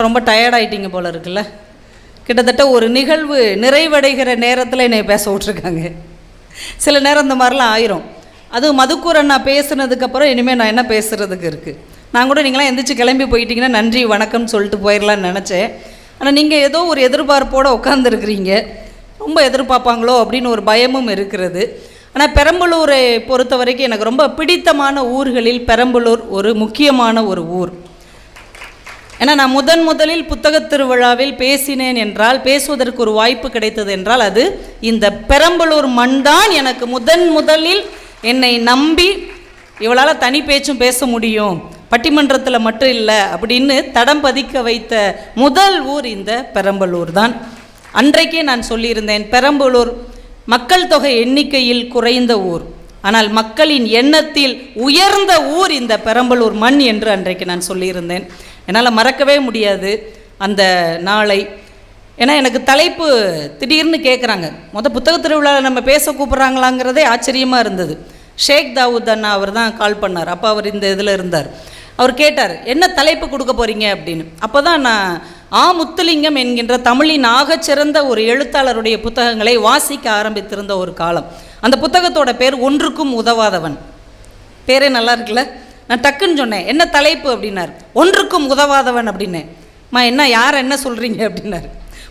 ரொம்ப டயர்டாயிட்டீங்க போல இருக்குல்ல. கிட்டத்தட்ட ஒரு நிகழ்வு நிறைவடைகிற நேரத்தில் என்னை பேச விட்ருக்காங்க. சில நேரம் இந்த மாதிரிலாம் ஆயிரும். அதுவும் மதுக்கூரன் நான் பேசுனதுக்கப்புறம் இனிமேல் நான் என்ன பேசுகிறதுக்கு இருக்குது. நான் கூட நீங்களாம் எந்திரிச்சு கிளம்பி போயிட்டீங்கன்னா நன்றி வணக்கம்னு சொல்லிட்டு போயிடலான்னு நினச்சேன். ஆனால் நீங்கள் ஏதோ ஒரு எதிர்பார்ப்போடு உட்காந்துருக்குறீங்க. ரொம்ப எதிர்பார்ப்பாங்களோ அப்படின்னு ஒரு பயமும் இருக்கிறது. ஆனால் பெரம்பலூரை பொறுத்த வரைக்கும் எனக்கு ரொம்ப பிடித்தமான ஊர்களில் பெரம்பலூர் ஒரு முக்கியமான ஒரு ஊர். ஏன்னா நான் முதலில் புத்தகத் திருவிழாவில் பேசினேன் என்றால், பேசுவதற்கு ஒரு வாய்ப்பு கிடைத்தது என்றால் அது இந்த பெரம்பலூர் மண் தான். எனக்கு முதலில் என்னை நம்பி இவளால் தனி பேச்சும் பேச முடியும், பட்டிமன்றத்தில் மட்டும் இல்லை அப்படின்னு தடம் பதிக்க வைத்த முதல் ஊர் இந்த பெரம்பலூர் தான். அன்றைக்கே நான் சொல்லியிருந்தேன், பெரம்பலூர் மக்கள் தொகை எண்ணிக்கையில் குறைந்த ஊர், ஆனால் மக்களின் எண்ணத்தில் உயர்ந்த ஊர் இந்த பெரம்பலூர் மண் என்று அன்றைக்கு நான் சொல்லியிருந்தேன். என்னால் மறக்கவே முடியாது அந்த நாளை. ஏன்னா எனக்கு தலைப்பு திடீர்னு கேட்குறாங்க. புத்தகத் திருவிழாவில் நம்ம பேச கூப்பிட்றாங்களாங்கிறதே ஆச்சரியமாக இருந்தது. ஷேக் தாவூத் அண்ணா அவர் தான் கால் பண்ணார். அப்போ அவர் இந்த இதில் இருந்தார். அவர் கேட்டார், என்ன தலைப்பு கொடுக்க போகிறீங்க அப்படின்னு. அப்போ தான் நான் முத்துலிங்கம் என்கின்ற தமிழின் ஆகச்சிறந்த ஒரு எழுத்தாளருடைய புத்தகங்களை வாசிக்க ஆரம்பித்திருந்த ஒரு காலம். அந்த புத்தகத்தோட பேர் ஒன்றுக்கும் உதவாதவன். பேரே நல்லா இருக்குல்ல. நான் டக்குன்னு சொன்னேன், என்ன தலைப்பு அப்படின்னார். ஒன்றுக்கும் உதவாதவன் அப்படின்னேன். என்ன யார் என்ன சொல்கிறீங்க அப்படின்னார்.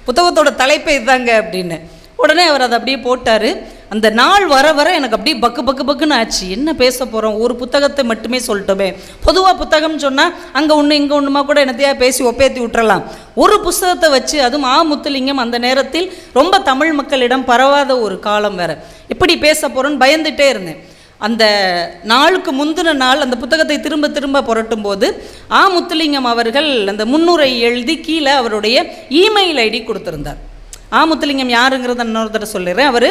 புத்தகத்தோட தலைப்பை இதுதாங்க அப்படின்னு. உடனே அவர் அதை அப்படியே போட்டார். அந்த நாள் வர வர எனக்கு அப்படியே பக்குன்னு ஆச்சு. என்ன பேச போகிறோம், ஒரு புத்தகத்தை மட்டுமே சொல்லிட்டோமே. பொதுவாக புத்தகம்னு சொன்னால் அங்கே ஒன்று இங்கே ஒன்றுமா கூட என்னத்தையா பேசி ஒப்பேற்றி விட்டுறலாம். ஒரு புத்தகத்தை வச்சு, அதுவும் முத்துலிங்கம் அந்த நேரத்தில் ரொம்ப தமிழ் மக்களிடம் பரவாத ஒரு காலம் வேறு, எப்படி பேச போகிறோன்னு பயந்துகிட்டே இருந்தேன். அந்த நாளுக்கு முந்தின நாள் அந்த புத்தகத்தை திரும்ப புரட்டும் போது முத்துலிங்கம் அவர்கள் அந்த முன்னுரை எழுதி கீழே அவருடைய இமெயில் ஐடி கொடுத்துருந்தார். முத்துலிங்கம் யாருங்கிறத இன்னொரு தடவை சொல்லிடுறேன். அவர்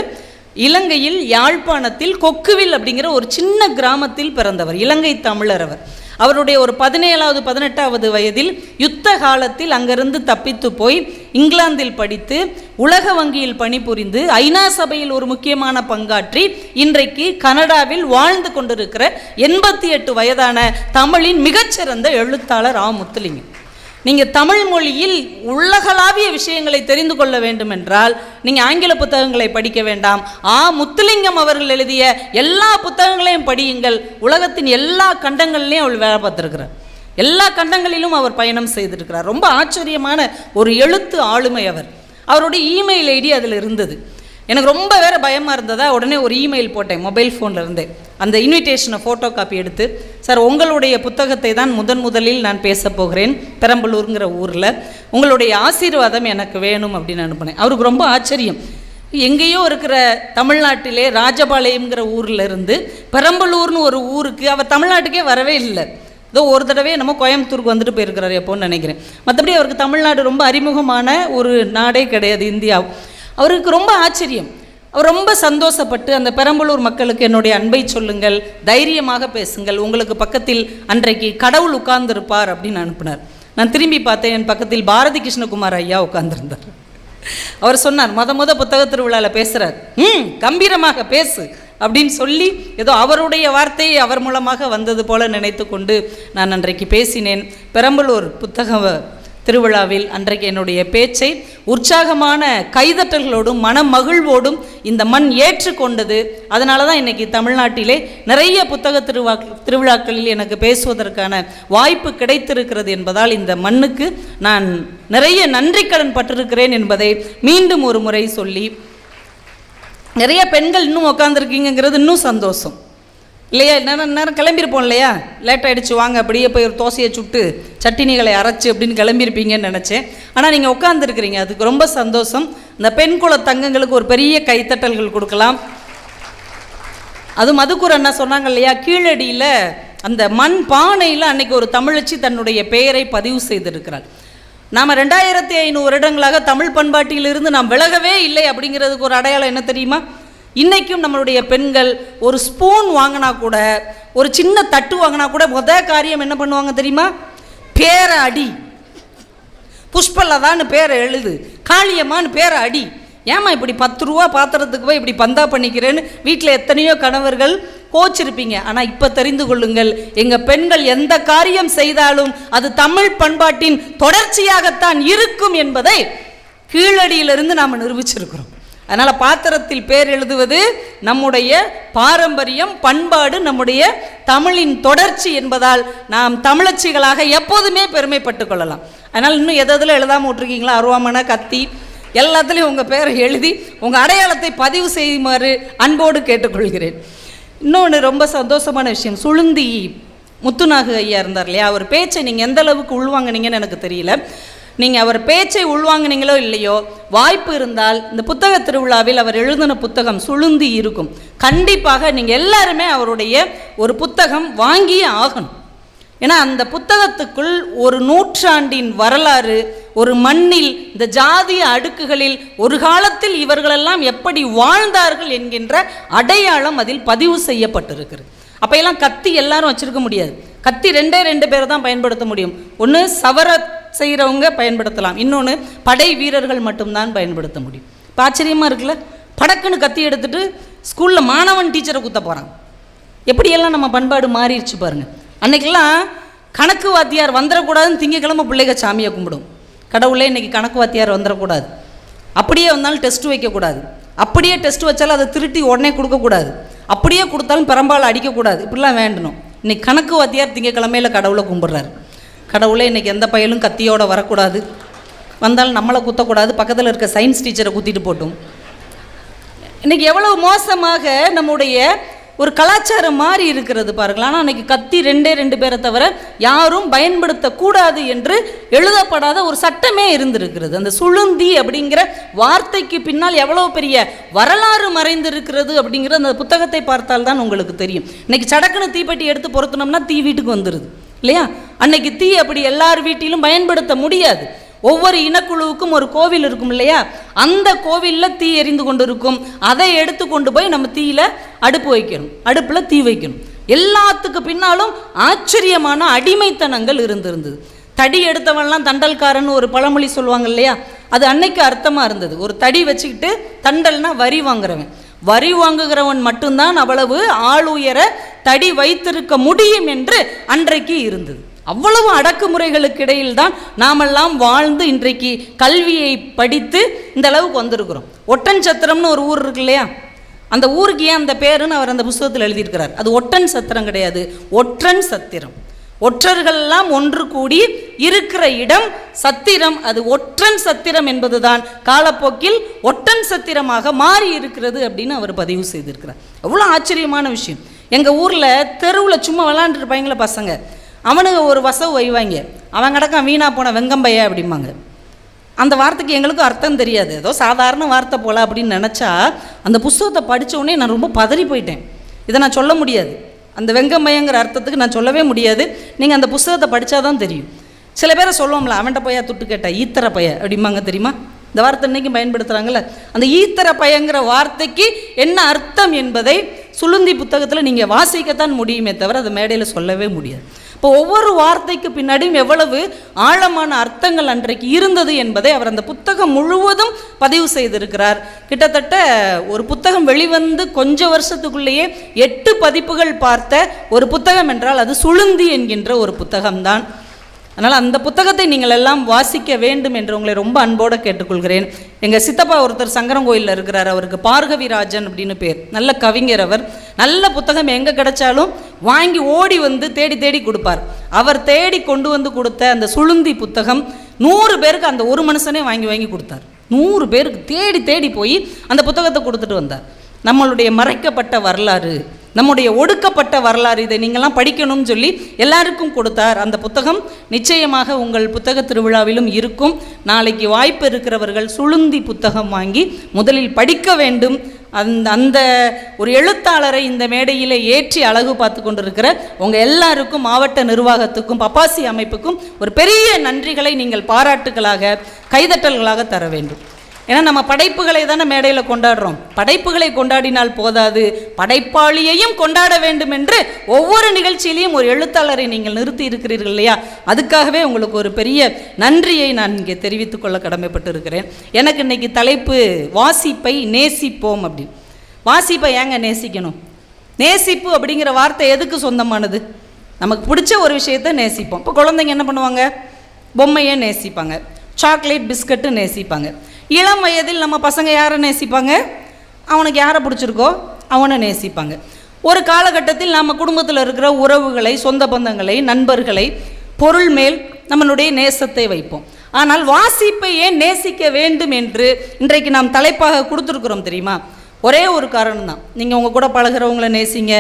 இலங்கையில் யாழ்ப்பாணத்தில் கொக்குவில் அப்படிங்கிற ஒரு சின்ன கிராமத்தில் பிறந்தவர், இலங்கை தமிழர். அவருடைய ஒரு 17வது 18வது வயதில் யுத்த காலத்தில் அங்கிருந்து தப்பித்து போய் இங்கிலாந்தில் படித்து உலக வங்கியில் பணிபுரிந்து ஐநா சபையில் ஒரு முக்கியமான பங்காற்றி இன்றைக்கு கனடாவில் வாழ்ந்து கொண்டிருக்கிற 88 வயதான தமிழின் மிகச்சிறந்த எழுத்தாளர் முத்துலிங்கம். நீங்கள் தமிழ் மொழியில் உலகளாவிய விஷயங்களை தெரிந்து கொள்ள வேண்டும் என்றால் நீங்கள் ஆங்கில புத்தகங்களை படிக்க வேண்டாம். முத்துலிங்கம் அவர்கள் எழுதிய எல்லா புத்தகங்களையும் படியுங்கள். உலகத்தின் எல்லா கண்டங்கள்லையும் அவர் வேலை பார்த்துருக்கிறார். எல்லா கண்டங்களிலும் அவர் பயணம் செய்திருக்கிறார். ரொம்ப ஆச்சரியமான ஒரு எழுத்து ஆளுமை அவர். அவருடைய இமெயில் ஐடி அதில் இருந்தது. எனக்கு ரொம்ப வேறு பயமாக இருந்ததா உடனே ஒரு இமெயில் போட்டேன் மொபைல் ஃபோனில் இருந்தே. அந்த இன்விடேஷனை ஃபோட்டோ காப்பி எடுத்து, சார் உங்களுடைய புத்தகத்தை தான் முதலில் நான் பேச போகிறேன் பெரம்பலூருங்கிற ஊரில், உங்களுடைய ஆசீர்வாதம் எனக்கு வேணும் அப்படின்னு அனுப்பினேன். அவருக்கு ரொம்ப ஆச்சரியம். எங்கேயோ இருக்கிற தமிழ்நாட்டிலே ராஜபாளையம்ங்கிற ஊரில் இருந்து பெரம்பலூர்னு ஒரு ஊருக்கு அவர் தமிழ்நாட்டுக்கே வரவே இல்லை. ஏதோ ஒரு தடவை நம்ம கோயம்புத்தூருக்கு வந்துட்டு போயிருக்கிறாரு எப்போன்னு நினைக்கிறேன். மற்றபடி அவருக்கு தமிழ்நாடு ரொம்ப அறிமுகமான ஒரு நாடே கிடையாது இந்தியா. அவருக்கு ரொம்ப ஆச்சரியம். அவர் ரொம்ப சந்தோஷப்பட்டு அந்த பெரம்பலூர் மக்களுக்கு என்னுடைய அன்பை சொல்லுங்கள், தைரியமாக பேசுங்கள், உங்களுக்கு பக்கத்தில் அன்றைக்கு கடவுள் உட்கார்ந்துருப்பார் அப்படின்னு அனுப்பினார். நான் திரும்பி பார்த்தேன், என் பக்கத்தில் பாரதி கிருஷ்ணகுமார் ஐயா உட்கார்ந்துருந்தார். அவர் சொன்னார், புத்தகத் திருவிழாவில் பேசுகிறார், கம்பீரமாக பேசு அப்படின்னு சொல்லி ஏதோ அவருடைய வார்த்தை அவர் மூலமாக வந்தது போல நினைத்து கொண்டு நான் அன்றைக்கு பேசினேன். பெரம்பலூர் புத்தக திருவிழாவில் அன்றைக்கு என்னுடைய பேச்சை உற்சாகமான கைதட்டல்களோடும் மன மகிழ்வோடும் இந்த மண் ஏற்றுக்கொண்டது. அதனால தான் இன்றைக்கி தமிழ்நாட்டிலே நிறைய புத்தக திருவிழாக்களில் எனக்கு பேசுவதற்கான வாய்ப்பு கிடைத்திருக்கிறது என்பதால் இந்த மண்ணுக்கு நான் நிறைய நன்றி கடன் பட்டிருக்கிறேன் என்பதை மீண்டும் ஒரு முறை சொல்லி, நிறைய பெண்கள் இன்னும் உட்காந்துருக்கீங்கிறது இன்னும் சந்தோஷம் இல்லையா. நேரம் கிளம்பியிருப்போம் இல்லையா, லேட் ஆகிடுச்சு, வாங்க அப்படியே போய் ஒரு தோசையை சுட்டு சட்டினிகளை அரைச்சி அப்படின்னு கிளம்பியிருப்பீங்கன்னு நினச்சேன். ஆனால் நீங்கள் உட்காந்துருக்கிறீங்க, அதுக்கு ரொம்ப சந்தோஷம். இந்த பெண் குல தங்கங்களுக்கு ஒரு பெரிய கைத்தட்டல்கள் கொடுக்கலாம். அது மதுக்கூர் அண்ணா சொன்னாங்க இல்லையா, கீழடியில் அந்த மண் பானையில் அன்னைக்கு ஒரு தமிழச்சி தன்னுடைய பெயரை பதிவு செய்திருக்கிறாள். நாம் 2500 வருடங்களாக தமிழ் பண்பாட்டிலிருந்து நாம் விலகவே இல்லை அப்படிங்கிறதுக்கு ஒரு அடையாளம் என்ன தெரியுமா? இன்றைக்கும் நம்மளுடைய பெண்கள் ஒரு ஸ்பூன் வாங்கினா கூட, ஒரு சின்ன தட்டு வாங்கினா கூட காரியம் என்ன பண்ணுவாங்க தெரியுமா? பேரை அடி, புஷ்பலதான்னு பேரை எழுது, காளியம்மான்னு பேரை அடி. ஏமா இப்படி 10 ரூபா பாத்திரத்துக்கு போய் இப்படி பந்தா பண்ணிக்கிறேன்னு வீட்டில் எத்தனையோ கணவர்கள் கோச்சிருப்பீங்க. ஆனால் இப்போ தெரிந்து கொள்ளுங்கள், எங்கள் பெண்கள் எந்த காரியம் செய்தாலும் அது தமிழ் பண்பாட்டின் தொடர்ச்சியாகத்தான் இருக்கும் என்பதை கீழடியிலிருந்து நாம் நிரூபிச்சிருக்கிறோம். அதனால் பாத்திரத்தில் பேர் எழுதுவது நம்முடைய பாரம்பரியம், பண்பாடு, நம்முடைய தமிழின் தொடர்ச்சி என்பதால் நாம் தமிழச்சிகளாக எப்போதுமே பெருமைப்பட்டு கொள்ளலாம். அதனால் இன்னும் எதில் எழுதாமல் விட்டுருக்கீங்களா? அருவாமனை, கத்தி எல்லாத்துலேயும் உங்கள் பேரை எழுதி உங்கள் அடையாளத்தை பதிவு செய்யுமாறு அன்போடு கேட்டுக்கொள்கிறேன். இன்னொன்று ரொம்ப சந்தோஷமான விஷயம், சுளுந்தி முத்துநாகு ஐயா இருந்தார் இல்லையா, அவர் பேச்சை நீங்கள் எந்த அளவுக்கு உள்வாங்கினீங்கன்னு எனக்கு தெரியல. நீங்கள் அவர் பேச்சை உள்வாங்கினீங்களோ இல்லையோ, வாய்ப்பு இருந்தால் இந்த புத்தக திருவிழாவில் அவர் எழுதின புத்தகம் சுளுந்தி இருக்கும். கண்டிப்பாக நீங்கள் எல்லாருமே அவருடைய ஒரு புத்தகம் வாங்கியே ஆகணும். ஏன்னா அந்த புத்தகத்துக்குள் ஒரு நூற்றாண்டின் வரலாறு, ஒரு மண்ணில் இந்த ஜாதிய அடுக்குகளில் ஒரு காலத்தில் இவர்களெல்லாம் எப்படி வாழ்ந்தார்கள் என்கின்ற அடையாளம் அதில் பதிவு செய்யப்பட்டிருக்கிறது. அப்போ எல்லாம் கத்தி எல்லாரும் வச்சுருக்க முடியாது. கத்தி 2 பேர் தான் பயன்படுத்த முடியும். ஒன்று சவர செய்கிறவங்க பயன்படுத்தலாம், இன்னொன்று படை வீரர்கள் மட்டும்தான் பயன்படுத்த முடியும். இப்போ ஆச்சரியமாக இருக்குல்ல, படக்குன்னு கத்தி எடுத்துகிட்டு ஸ்கூலில் மாணவன் டீச்சரை குத்த போகிறான். எப்படியெல்லாம் நம்ம பண்பாடு மாறிடுச்சு பாருங்கள். அன்றைக்கெல்லாம் கணக்கு வாத்தியார் வந்துடக்கூடாதுன்னு திங்கக்கிழமை பிள்ளைங்க சாமியை கும்பிடும். கடவுளே இன்றைக்கி கணக்கு வாத்தியார் வந்துடக்கூடாது, அப்படியே வந்தாலும் டெஸ்ட்டு வைக்கக்கூடாது, அப்படியே டெஸ்ட் வச்சாலும் அதை திருட்டி உடனே கொடுக்கக்கூடாது, அப்படியே கொடுத்தாலும் பெரும்பாலும் அடிக்கக்கூடாது, இப்படிலாம் வேண்டணும். இன்றைக்கி கணக்கு வாத்தியார் திங்கக்கிழமையில் கடவுளை கும்பிட்றாரு. கடவுளே இன்றைக்கி எந்த பையலும் கத்தியோடு வரக்கூடாது, வந்தாலும் நம்மளை குத்தக்கூடாது, பக்கத்தில் இருக்க சயின்ஸ் டீச்சரை குத்திட்டு போட்டும். இன்றைக்கி எவ்வளோ மோசமாக நம்முடைய ஒரு கலாச்சாரம் மாறி இருக்கிறது பாருங்கள். ஆனால் அன்றைக்கி கத்தி 2 பேரை தவிர யாரும் பயன்படுத்தக்கூடாது என்று எழுதப்படாத ஒரு சட்டமே இருந்திருக்கிறது. அந்த சுளுந்தி அப்படிங்கிற வார்த்தைக்கு பின்னால் எவ்வளோ பெரிய வரலாறு மறைந்திருக்கிறது அப்படிங்கிற அந்த புத்தகத்தை பார்த்தால் தான் உங்களுக்கு தெரியும். இன்றைக்கி சடக்குன்னு தீப்பெட்டி எடுத்து பொருத்தினோம்னா தீ வீட்டுக்கு வந்துடுது இல்லையா? அன்னைக்கு தீ அப்படி எல்லார் வீட்டிலும் பயன்படுத்த முடியாது. ஒவ்வொரு இனக்குழுவுக்கும் ஒரு கோவில் இருக்கும் இல்லையா, அந்த கோவிலில் தீ எரிந்து கொண்டு இருக்கும். அதை எடுத்து கொண்டு போய் நம்ம தீயில அடுப்பு வைக்கணும், அடுப்பில் தீ வைக்கணும். எல்லாத்துக்கு பின்னாலும் ஆச்சரியமான அடிமைத்தனங்கள் இருந்திருந்தது. தடி எடுத்தவன்லாம் தண்டல்காரன் ஒரு பழமொழி சொல்லுவாங்க இல்லையா, அது அன்னைக்கு அர்த்தமாக இருந்தது. ஒரு தடி வச்சுக்கிட்டு தண்டல்னா வரி வாங்குறவன், வரி வாங்குகிறவன் மட்டும்தான் அவ்வளவு ஆள் உயர தடி வைத்திருக்க முடியும் என்று அன்றைக்கு இருந்தது. அவ்வளவு அடக்குமுறைகளுக்கு இடையில் தான் நாமெல்லாம் வாழ்ந்து இன்றைக்கு கல்வியை படித்து இந்த அளவுக்கு வந்திருக்கிறோம். ஒட்டன் சத்திரம்னு ஒரு ஊர் இருக்கு இல்லையா, அந்த ஊருக்கு ஏன் அந்த பேருன்னு அவர் அந்த புத்தகத்தில் எழுதியிருக்கிறார். அது ஒட்டன் சத்திரம் கிடையாது, ஒற்றன் சத்திரம். ஒற்றர்கள்லாம் ஒன்று கூடி இருக்கிற இடம் சத்திரம். அது ஒற்றன் சத்திரம் என்பதுதான் காலப்போக்கில் ஒட்டன் சத்திரமாக மாறி இருக்கிறது அப்படின்னு அவர் பதிவு செய்திருக்கிறார். அவ்வளோ ஆச்சரியமான விஷயம். எங்கள் ஊரில் தெருவில் சும்மா விளாண்டுருப்பாங்களே பசங்க, அவனுங்க ஒரு வசவு வைவாங்க, அவன் கிடக்கான் வீணா போன வெங்கம்பைய அப்படிம்பாங்க. அந்த வார்த்தைக்கு எங்களுக்கும் அர்த்தம் தெரியாது, ஏதோ சாதாரண வார்த்தை போல அப்படின்னு நினச்சா அந்த புத்தகத்தை படித்த உடனே நான் ரொம்ப பதறி போயிட்டேன். இதை நான் சொல்ல முடியாது, அந்த வெங்கம்பையங்கிற அர்த்தத்துக்கு நான் சொல்லவே முடியாது. நீங்கள் அந்த புத்தகத்தை படித்தா தான் தெரியும். சில பேரை சொல்லுவோம்ல, அவன்கிட்ட பையா துட்டு கேட்ட ஈத்தர பைய அப்படிம்பாங்க தெரியுமா? இந்த வார்த்தை இன்றைக்கும் பயன்படுத்துகிறாங்கல்ல. அந்த ஈத்தர பையங்கிற வார்த்தைக்கு என்ன அர்த்தம் என்பதை சுளுந்தி புத்தகத்தில் நீங்கள் வாசிக்கத்தான் முடியுமே தவிர அதை மேடையில் சொல்லவே முடியாது. இப்போ ஒவ்வொரு வார்த்தைக்கு பின்னாடியும் எவ்வளவு ஆழமான அர்த்தங்கள் அன்றைக்கு இருந்தது என்பதை அவர் அந்த புத்தகம் முழுவதும் பதிவு செய்திருக்கிறார். கிட்டத்தட்ட ஒரு புத்தகம் வெளிவந்து கொஞ்சம் வருஷத்துக்குள்ளேயே 8 பதிப்புகள் பார்த்த ஒரு புத்தகம் என்றால் அது சுளுந்தி என்கின்ற ஒரு புத்தகம்தான். அதனால் அந்த புத்தகத்தை நீங்கள் எல்லாம் வாசிக்க வேண்டும் என்று உங்களை ரொம்ப அன்போடு கேட்டுக்கொள்கிறேன். எங்கள் சித்தப்பா ஒருத்தர் சங்கரங்கோயிலில் இருக்கிறார், அவருக்கு பார்கவிராஜன் அப்படின்னு பேர், நல்ல கவிஞர். அவர் நல்ல புத்தகம் எங்கே கிடைச்சாலும் வாங்கி ஓடி வந்து தேடி தேடி கொடுப்பார். அவர் தேடி கொண்டு வந்து கொடுத்த அந்த சுளுந்தி புத்தகம் 100 பேருக்கு அந்த ஒரு மனுஷனே வாங்கி வாங்கி கொடுத்தார். 100 பேருக்கு தேடி தேடி போய் அந்த புத்தகத்தை கொடுத்துட்டு வந்தார். நம்மளுடைய மறைக்கப்பட்ட வரலாறு, நம்முடைய ஒடுக்கப்பட்ட வரலாறு, இதை நீங்கள்லாம் படிக்கணும்னு சொல்லி எல்லாருக்கும் கொடுத்தார். அந்த புத்தகம் நிச்சயமாக உங்கள் புத்தக திருவிழாவிலும் இருக்கும். நாளைக்கு வாய்ப்பு இருக்கிறவர்கள் சுளுந்தி புத்தகம் வாங்கி முதலில் படிக்க வேண்டும். அந்த ஒரு எழுத்தாளரை இந்த மேடையில் ஏற்றி அழகு பார்த்து கொண்டிருக்கிற உங்கள் எல்லாருக்கும், மாவட்ட நிர்வாகத்துக்கும், பப்பாசி அமைப்புக்கும் ஒரு பெரிய நன்றிகளை நீங்கள் பாராட்டுகளாக, கைதட்டல்களாக தர வேண்டும். ஏன்னா நம்ம படைப்புகளை தானே மேடையில் கொண்டாடுறோம். படைப்புகளை கொண்டாடினால் போதாது, படைப்பாளியையும் கொண்டாட வேண்டும் என்று ஒவ்வொரு நிகழ்ச்சியிலையும் ஒரு எழுத்தாளரை நீங்கள் நிறுத்தி இருக்கிறீர்கள் இல்லையா, அதுக்காகவே உங்களுக்கு ஒரு பெரிய நன்றியை நான் இங்கே தெரிவித்துக் கொள்ள கடமைப்பட்டு இருக்கிறேன். எனக்கு இன்னைக்கு தலைப்பு வாசிப்பை நேசிப்போம் அப்படின்னு. வாசிப்பை ஏங்க நேசிக்கணும்? நேசிப்பு அப்படிங்கிற வார்த்தை எதுக்கு சொந்தமானது? நமக்கு பிடிச்ச ஒரு விஷயத்தை நேசிப்போம். இப்போ குழந்தைங்க என்ன பண்ணுவாங்க? பொம்மையை நேசிப்பாங்க, சாக்லேட் பிஸ்கட்டு நேசிப்பாங்க. இளம் வயதில் நம்ம பசங்க யாரை நேசிப்பாங்க? அவனுக்கு யாரை பிடிச்சிருக்கோ அவனை நேசிப்பாங்க. ஒரு காலகட்டத்தில் நம்ம குடும்பத்தில் இருக்கிற உறவுகளை, சொந்த பந்தங்களை, நண்பர்களை, பொருள் மேல் நம்மளுடைய நேசத்தை வைப்போம். ஆனால் வாசிப்பை ஏன் நேசிக்க வேண்டும் என்று இன்றைக்கு நாம் தலைப்பாக கொடுத்துருக்குறோம் தெரியுமா? ஒரே ஒரு காரணம் தான். நீங்கள் உங்கள் கூட பழகிறவங்களை நேசிங்க,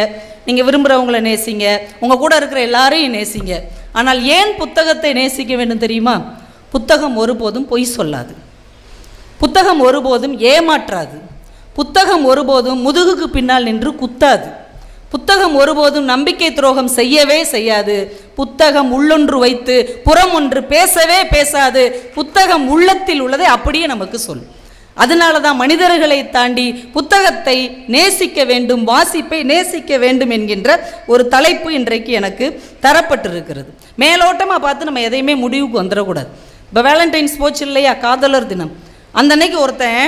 நீங்கள் விரும்புகிறவங்களை நேசிங்க, உங்கள் கூட இருக்கிற எல்லாரையும் நேசிங்க. ஆனால் ஏன் புத்தகத்தை நேசிக்க வேண்டும் தெரியுமா? புத்தகம் ஒருபோதும் பொய் சொல்லாது, புத்தகம் ஒருபோதும் ஏமாற்றாது, புத்தகம் ஒருபோதும் முதுகுக்கு பின்னால் நின்று குத்தாது, புத்தகம் ஒருபோதும் நம்பிக்கை துரோகம் செய்யவே செய்யாது, புத்தகம் உள்ளொன்று வைத்து புறம் ஒன்று பேசவே பேசாது, புத்தகம் உள்ளத்தில் உள்ளதை அப்படியே நமக்கு சொல்லும். அதனால தான் மனிதர்களை தாண்டி புத்தகத்தை நேசிக்க வேண்டும், வாசிப்பை நேசிக்க வேண்டும் என்கின்ற ஒரு தலைப்பு இன்றைக்கு எனக்கு தரப்பட்டிருக்கிறது. மேலோட்டமாக பார்த்து நம்ம எதையுமே முடிவுக்கு வந்துடக்கூடாது. இப்போ வேலண்டைன்ஸ் போச்சு இல்லையா, காதலர் தினம். அந்த அன்னைக்கு ஒருத்தன்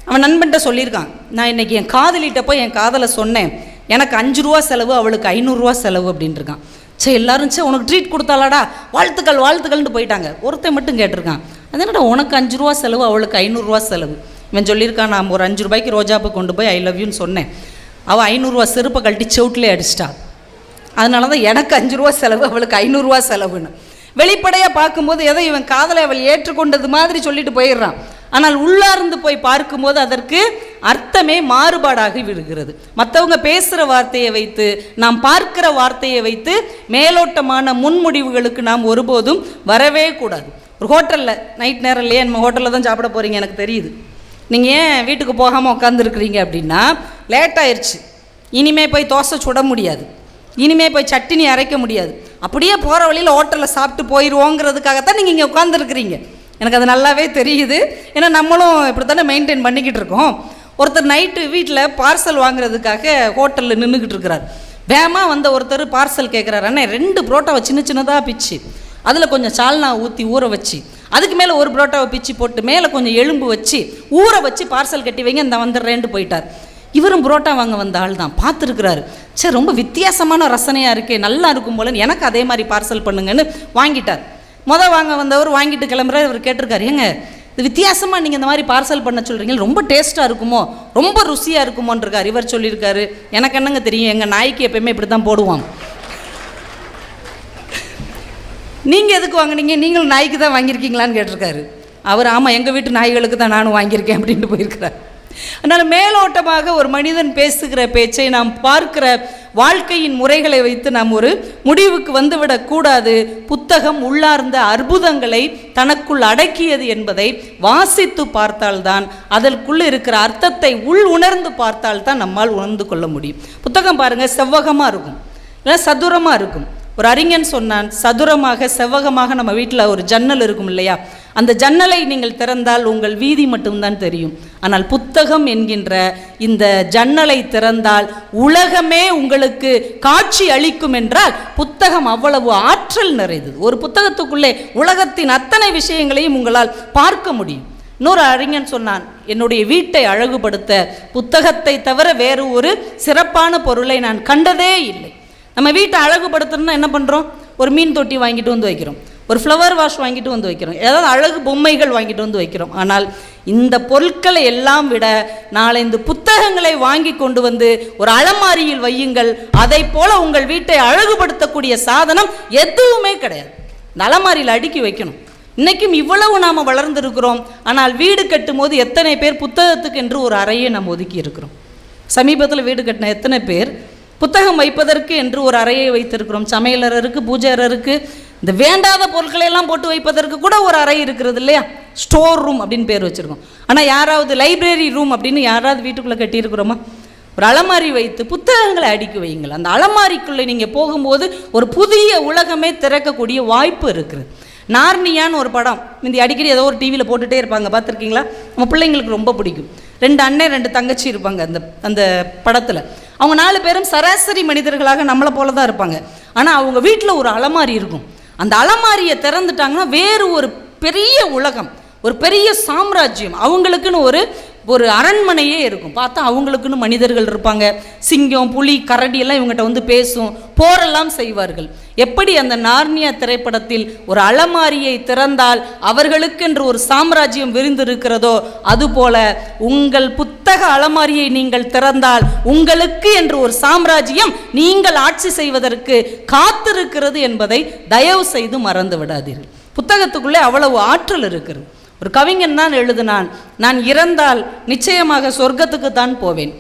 அவன் நண்பன்கிட்ட சொல்லியிருக்கான், நான் இன்றைக்கி என் காதலிட்ட போய் என் காதலை சொன்னேன், எனக்கு 5 ரூபா செலவு, அவளுக்கு 500 ரூபா செலவு அப்படின்ட்டுருக்கான். சரி எல்லாரும் உனக்கு ட்ரீட் கொடுத்தாலாடா, வாழ்த்துக்கள் வாழ்த்துக்கள்னு போயிட்டாங்க. ஒருத்தன் மட்டும் கேட்டிருக்கான், அது என்னடா உனக்கு 5 ரூபா செலவு, அவளுக்கு 500 ரூபா செலவு? இவன் சொல்லியிருக்கான், நான் ஒரு 5 ரூபாய்க்கு ரோஜாப்பை கொண்டு போய் ஐ லவ் யூன்னு சொன்னேன், அவள் 500 ரூபா செருப்பை கழட்டி செவுட்டிலே அடிச்சிட்டா, அதனால தான் எனக்கு 5 ரூபா செலவு, அவளுக்கு 500 ரூபா செலவுன்னு. வெளிப்படையாக பார்க்கும்போது எதை இவன் காதலை அவள் ஏற்றுக்கொண்டது மாதிரி சொல்லிட்டு போயிடுறான். ஆனால் உள்ளார்ந்து போய் பார்க்கும்போது அதற்கு அர்த்தமே மாறுபாடாகி விடுகிறது. மற்றவங்க பேசுகிற வார்த்தையை வைத்து, நாம் பார்க்கிற வார்த்தையை வைத்து மேலோட்டமான முன்முடிவுகளுக்கு நாம் ஒருபோதும் வரவே கூடாது. ஒரு ஹோட்டலில் நைட் நேரம் இல்லையா, நம்ம ஹோட்டலில் தான் சாப்பிட போகிறீங்க எனக்கு தெரியுது, நீங்கள் ஏன் வீட்டுக்கு போகாமல் உட்காந்துருக்குறீங்க அப்படின்னா, லேட் ஆயிடுச்சு, இனிமேல் போய் தோசை சுட முடியாது, இனிமேல் போய் சட்னி அரைக்க முடியாது, அப்படியே போகிற வழியில் ஹோட்டலில் சாப்பிட்டு போயிடுவோங்கிறதுக்காகத்தான் நீங்கள் இங்கே உட்காந்துருக்குறீங்க. எனக்கு அது நல்லாவே தெரியுது, ஏன்னா நம்மளும் இப்படி தானே மெயின்டைன் பண்ணிக்கிட்டு இருக்கோம். ஒருத்தர் நைட்டு வீட்டில் பார்சல் வாங்குறதுக்காக ஹோட்டலில் நின்றுக்கிட்டு இருக்கிறார். வேகமாக வந்த ஒருத்தர் பார்சல் கேட்குறாரு, அண்ணே 2 புரோட்டாவை சின்ன சின்னதாக பிச்சு, அதில் கொஞ்சம் சால்னா ஊற்றி ஊற வச்சு, அதுக்கு மேலே ஒரு புரோட்டாவை பிச்சு போட்டு மேலே கொஞ்சம் எலும்பு வச்சு ஊற வச்சு பார்சல் கட்டி வைங்க, இந்த வந்துடுறேன்ட்டு போயிட்டார். இவரும் புரோட்டா வாங்க வந்த ஆள் தான், பார்த்துருக்குறாரு, சரி ரொம்ப வித்தியாசமான ரசனையாக இருக்கே, நல்லா இருக்கும் போலன்னு எனக்கு அதே மாதிரி பார்சல் பண்ணுங்கன்னு வாங்கிட்டார். வாங்க வந்தவர் வாங்கிட்டு கிளம்புறாரு. இவர் கேட்டிருக்காரு, ஏங்க இது வித்தியாசமாக நீங்கள் இந்த மாதிரி பார்சல் பண்ண சொல்கிறீங்க, ரொம்ப டேஸ்ட்டாக இருக்குமோ, ரொம்ப ருசியாக இருக்குமோன்றிருக்கார். இவர் சொல்லியிருக்காரு, எனக்கு என்னங்க தெரியும், எங்கள் நாய்க்கு எப்பயுமே இப்படி தான் போடுவான், நீங்கள் எதுக்கு வாங்கினீங்க, நீங்களும் நாய்க்கு தான் வாங்கியிருக்கீங்களான்னு கேட்டிருக்காரு. அவர் ஆமாம் எங்கள் வீட்டு நாய்களுக்கு தான் நானும் வாங்கியிருக்கேன் அப்படின்ட்டு போயிருக்கிறார். அதனால் மேலோட்டமாக ஒரு மனிதன் பேசுகிற பேச்சை, நாம் பார்க்கிற வாழ்க்கையின் முறைகளை வைத்து நாம் ஒரு முடிவுக்கு வந்துவிடக்கூடாது. புத்தகம் உள்ளார்ந்த அற்புதங்களை தனக்குள் அடக்கியது என்பதை வாசித்து பார்த்தால்தான், அதற்குள்ளே இருக்கிற அர்த்தத்தை உள் உணர்ந்து பார்த்தால்தான் நம்மால் உணர்ந்து கொள்ள முடியும். புத்தகம் பாருங்கள், செவ்வகமாக இருக்கும், இல்லை சதுரமாக இருக்கும். ஒரு அறிஞன் சொன்னான், சதுரமாக செவ்வகமாக நம்ம வீட்டில் ஒரு ஜன்னல் இருக்கும் இல்லையா, அந்த ஜன்னலை நீங்கள் திறந்தால் உங்கள் வீதி மட்டும்தான் தெரியும். ஆனால் புத்தகம் என்கின்ற இந்த ஜன்னலை திறந்தால் உலகமே உங்களுக்கு காட்சி அளிக்கும் என்றால் புத்தகம் அவ்வளவு ஆற்றல் நிறைந்தது. ஒரு புத்தகத்துக்குள்ளே உலகத்தின் அத்தனை விஷயங்களையும் உங்களால் பார்க்க முடியும். இன்னொரு அறிஞன் சொன்னான், என்னுடைய வீட்டை அழகுபடுத்த புத்தகத்தை தவிர வேறு ஒரு சிறப்பான பொருளை நான் கண்டதே இல்லை. நம்ம வீட்டை அழகுபடுத்தணும்னா என்ன பண்ணுறோம்? ஒரு மீன் தொட்டி வாங்கிட்டு வந்து வைக்கிறோம், ஒரு ஃப்ளவர் வாஷ் வாங்கிட்டு வந்து வைக்கிறோம், ஏதாவது அழகு பொம்மைகள் வாங்கிட்டு வந்து வைக்கிறோம். ஆனால் இந்த பொருட்களை எல்லாம் விட நாலந்து புத்தகங்களை வாங்கி கொண்டு வந்து ஒரு அலமாரியில் வையுங்கள், அதை போல உங்கள் வீட்டை அழகுபடுத்தக்கூடிய சாதனம் எதுவுமே கிடையாது. இந்த அலமாரியில் அடுக்கி வைக்கணும். இன்றைக்கும் இவ்வளவு நாம் வளர்ந்துருக்கிறோம், ஆனால் வீடு கட்டும் போது எத்தனை பேர் புத்தகத்துக்கு என்று ஒரு அறையை நாம் ஒதுக்கி இருக்கிறோம்? சமீபத்தில் வீடு கட்டின எத்தனை பேர் புத்தகம் வைப்பதற்கு என்று ஒரு அறையை வைத்திருக்கிறோம்? சமையலறை இருக்குது, பூஜை அறை இருக்குது, இந்த வேண்டாத பொருட்களை எல்லாம் போட்டு வைப்பதற்கு கூட ஒரு அறை இருக்கிறது இல்லையா, ஸ்டோர் ரூம் அப்படின்னு பேர் வச்சுருக்கோம். ஆனால் யாராவது லைப்ரரி ரூம் அப்படின்னு யாராவது வீட்டுக்குள்ளே கட்டியிருக்கிறோமா? ஒரு அலமாரி வைத்து புத்தகங்களை அடுக்கி வையுங்கள். அந்த அலமாரிக்குள்ளே நீங்கள் போகும்போது ஒரு புதிய உலகமே திறக்கக்கூடிய வாய்ப்பு இருக்குது. நார்னியான்னு ஒரு படம் இந்த அடிக்கடி ஏதோ ஒரு டிவியில் போட்டுகிட்டே இருப்பாங்க, பார்த்துருக்கீங்களா? நம்ம பிள்ளைங்களுக்கு ரொம்ப பிடிக்கும். 2 அண்ணன் 2 தங்கச்சி இருப்பாங்க அந்த படத்தில். அவங்க 4 பேரும் சராசரி மனிதர்களாக நம்மளை போல தான் இருப்பாங்க. ஆனால் அவங்க வீட்டில் ஒரு அலமாரி இருக்கும். அந்த அலமாரியை திறந்துட்டாங்கன்னா வேறு ஒரு பெரிய உலகம், ஒரு பெரிய சாம்ராஜ்யம், அவங்களுக்குன்னு ஒரு ஒரு அரண்மனையே இருக்கும். பார்த்தா அவங்களுக்குன்னு மனிதர்கள் இருப்பாங்க. சிங்கம், புலி, கரடி எல்லாம் இவங்ககிட்ட வந்து பேசும், போரெல்லாம் செய்வார்கள். எப்படி அந்த நார்னியா திரைப்படத்தில் ஒரு அலமாரியை திறந்தால் அவர்களுக்கென்று ஒரு சாம்ராஜ்யம் விரிந்திருக்கிறதோ, அதுபோல உங்கள் புத்தக அலமாரியை நீங்கள் திறந்தால் உங்களுக்கு என்று ஒரு சாம்ராஜ்யம் நீங்கள் ஆட்சி செய்வதற்கு காத்திருக்கிறது என்பதை தயவு செய்து மறந்து விடாதீர்கள். புத்தகத்துக்குள்ளே அவ்வளவு ஆற்றல் இருக்கிறது. ஒரு கவிஞன் தான் எழுதினான், நான் இறந்தால் நிச்சயமாக சொர்க்கத்துக்கு தான் போவேன்.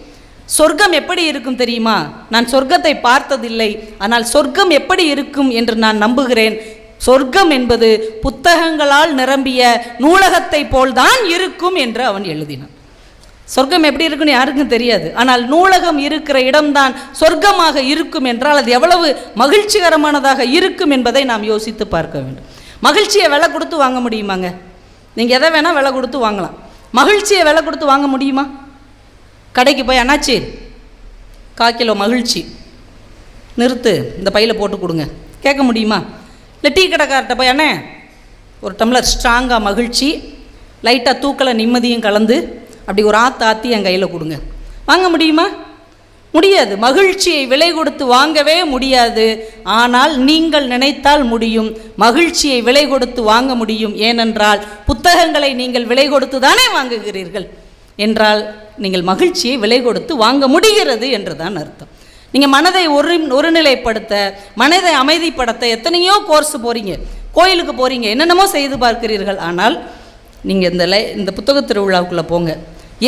சொர்க்கம் எப்படி இருக்கும் தெரியுமா? நான் சொர்க்கத்தை பார்த்ததில்லை, ஆனால் சொர்க்கம் எப்படி இருக்கும் என்று நான் நம்புகிறேன். சொர்க்கம் என்பது புத்தகங்களால் நிரம்பிய நூலகத்தை போல்தான் இருக்கும் என்று அவன் எழுதினான். சொர்க்கம் எப்படி இருக்குன்னு யாருக்கும் தெரியாது, ஆனால் நூலகம் இருக்கிற இடம்தான் சொர்க்கமாக இருக்கும் என்றால் அது எவ்வளவு மகிழ்ச்சிகரமானதாக இருக்கும் என்பதை நாம் யோசித்து பார்க்க வேண்டும். மகிழ்ச்சியை விலை கொடுத்து வாங்க முடியுமாங்க? நீங்கள் எதை வேணால் விலை கொடுத்து வாங்கலாம். மகிழ்ச்சியை விலை கொடுத்து வாங்க முடியுமா? கடைக்கு போய் அண்ணாச்சி 1/4 கிலோ மகிழ்ச்சி நிறுத்து, இந்த பையில் போட்டு கொடுங்க, கேட்க முடியுமா? இல்லை டீ கடைக்கார்ட்ட போய் அண்ணே ஒரு டம்ளர் ஸ்ட்ராங்காக மகிழ்ச்சி, லைட்டாக தூக்கலை நிம்மதியும் கலந்து அப்படி ஒரு ஆற்றி என் கையில் கொடுங்க, வாங்க முடியுமா? முடியாது. மகிழ்ச்சியை விலை கொடுத்து வாங்கவே முடியாது. ஆனால் நீங்கள் நினைத்தால் முடியும். மகிழ்ச்சியை விலை கொடுத்து வாங்க முடியும். ஏனென்றால் புத்தகங்களை நீங்கள் விலை கொடுத்து தானே வாங்குகிறீர்கள் என்றால் நீங்கள் மகிழ்ச்சியை விலை கொடுத்து வாங்க முடிகிறது என்றுதான் அர்த்தம். நீங்கள் மனதை ஒருநிலைப்படுத்த, மனதை அமைதிப்படுத்த எத்தனையோ கோர்ஸ் போகிறீங்க, கோயிலுக்கு போகிறீங்க, என்னென்னமோ செய்து பார்க்கிறீர்கள். ஆனால் நீங்கள் இந்த புத்தக திருவிழாவுக்குள்ளே போங்க,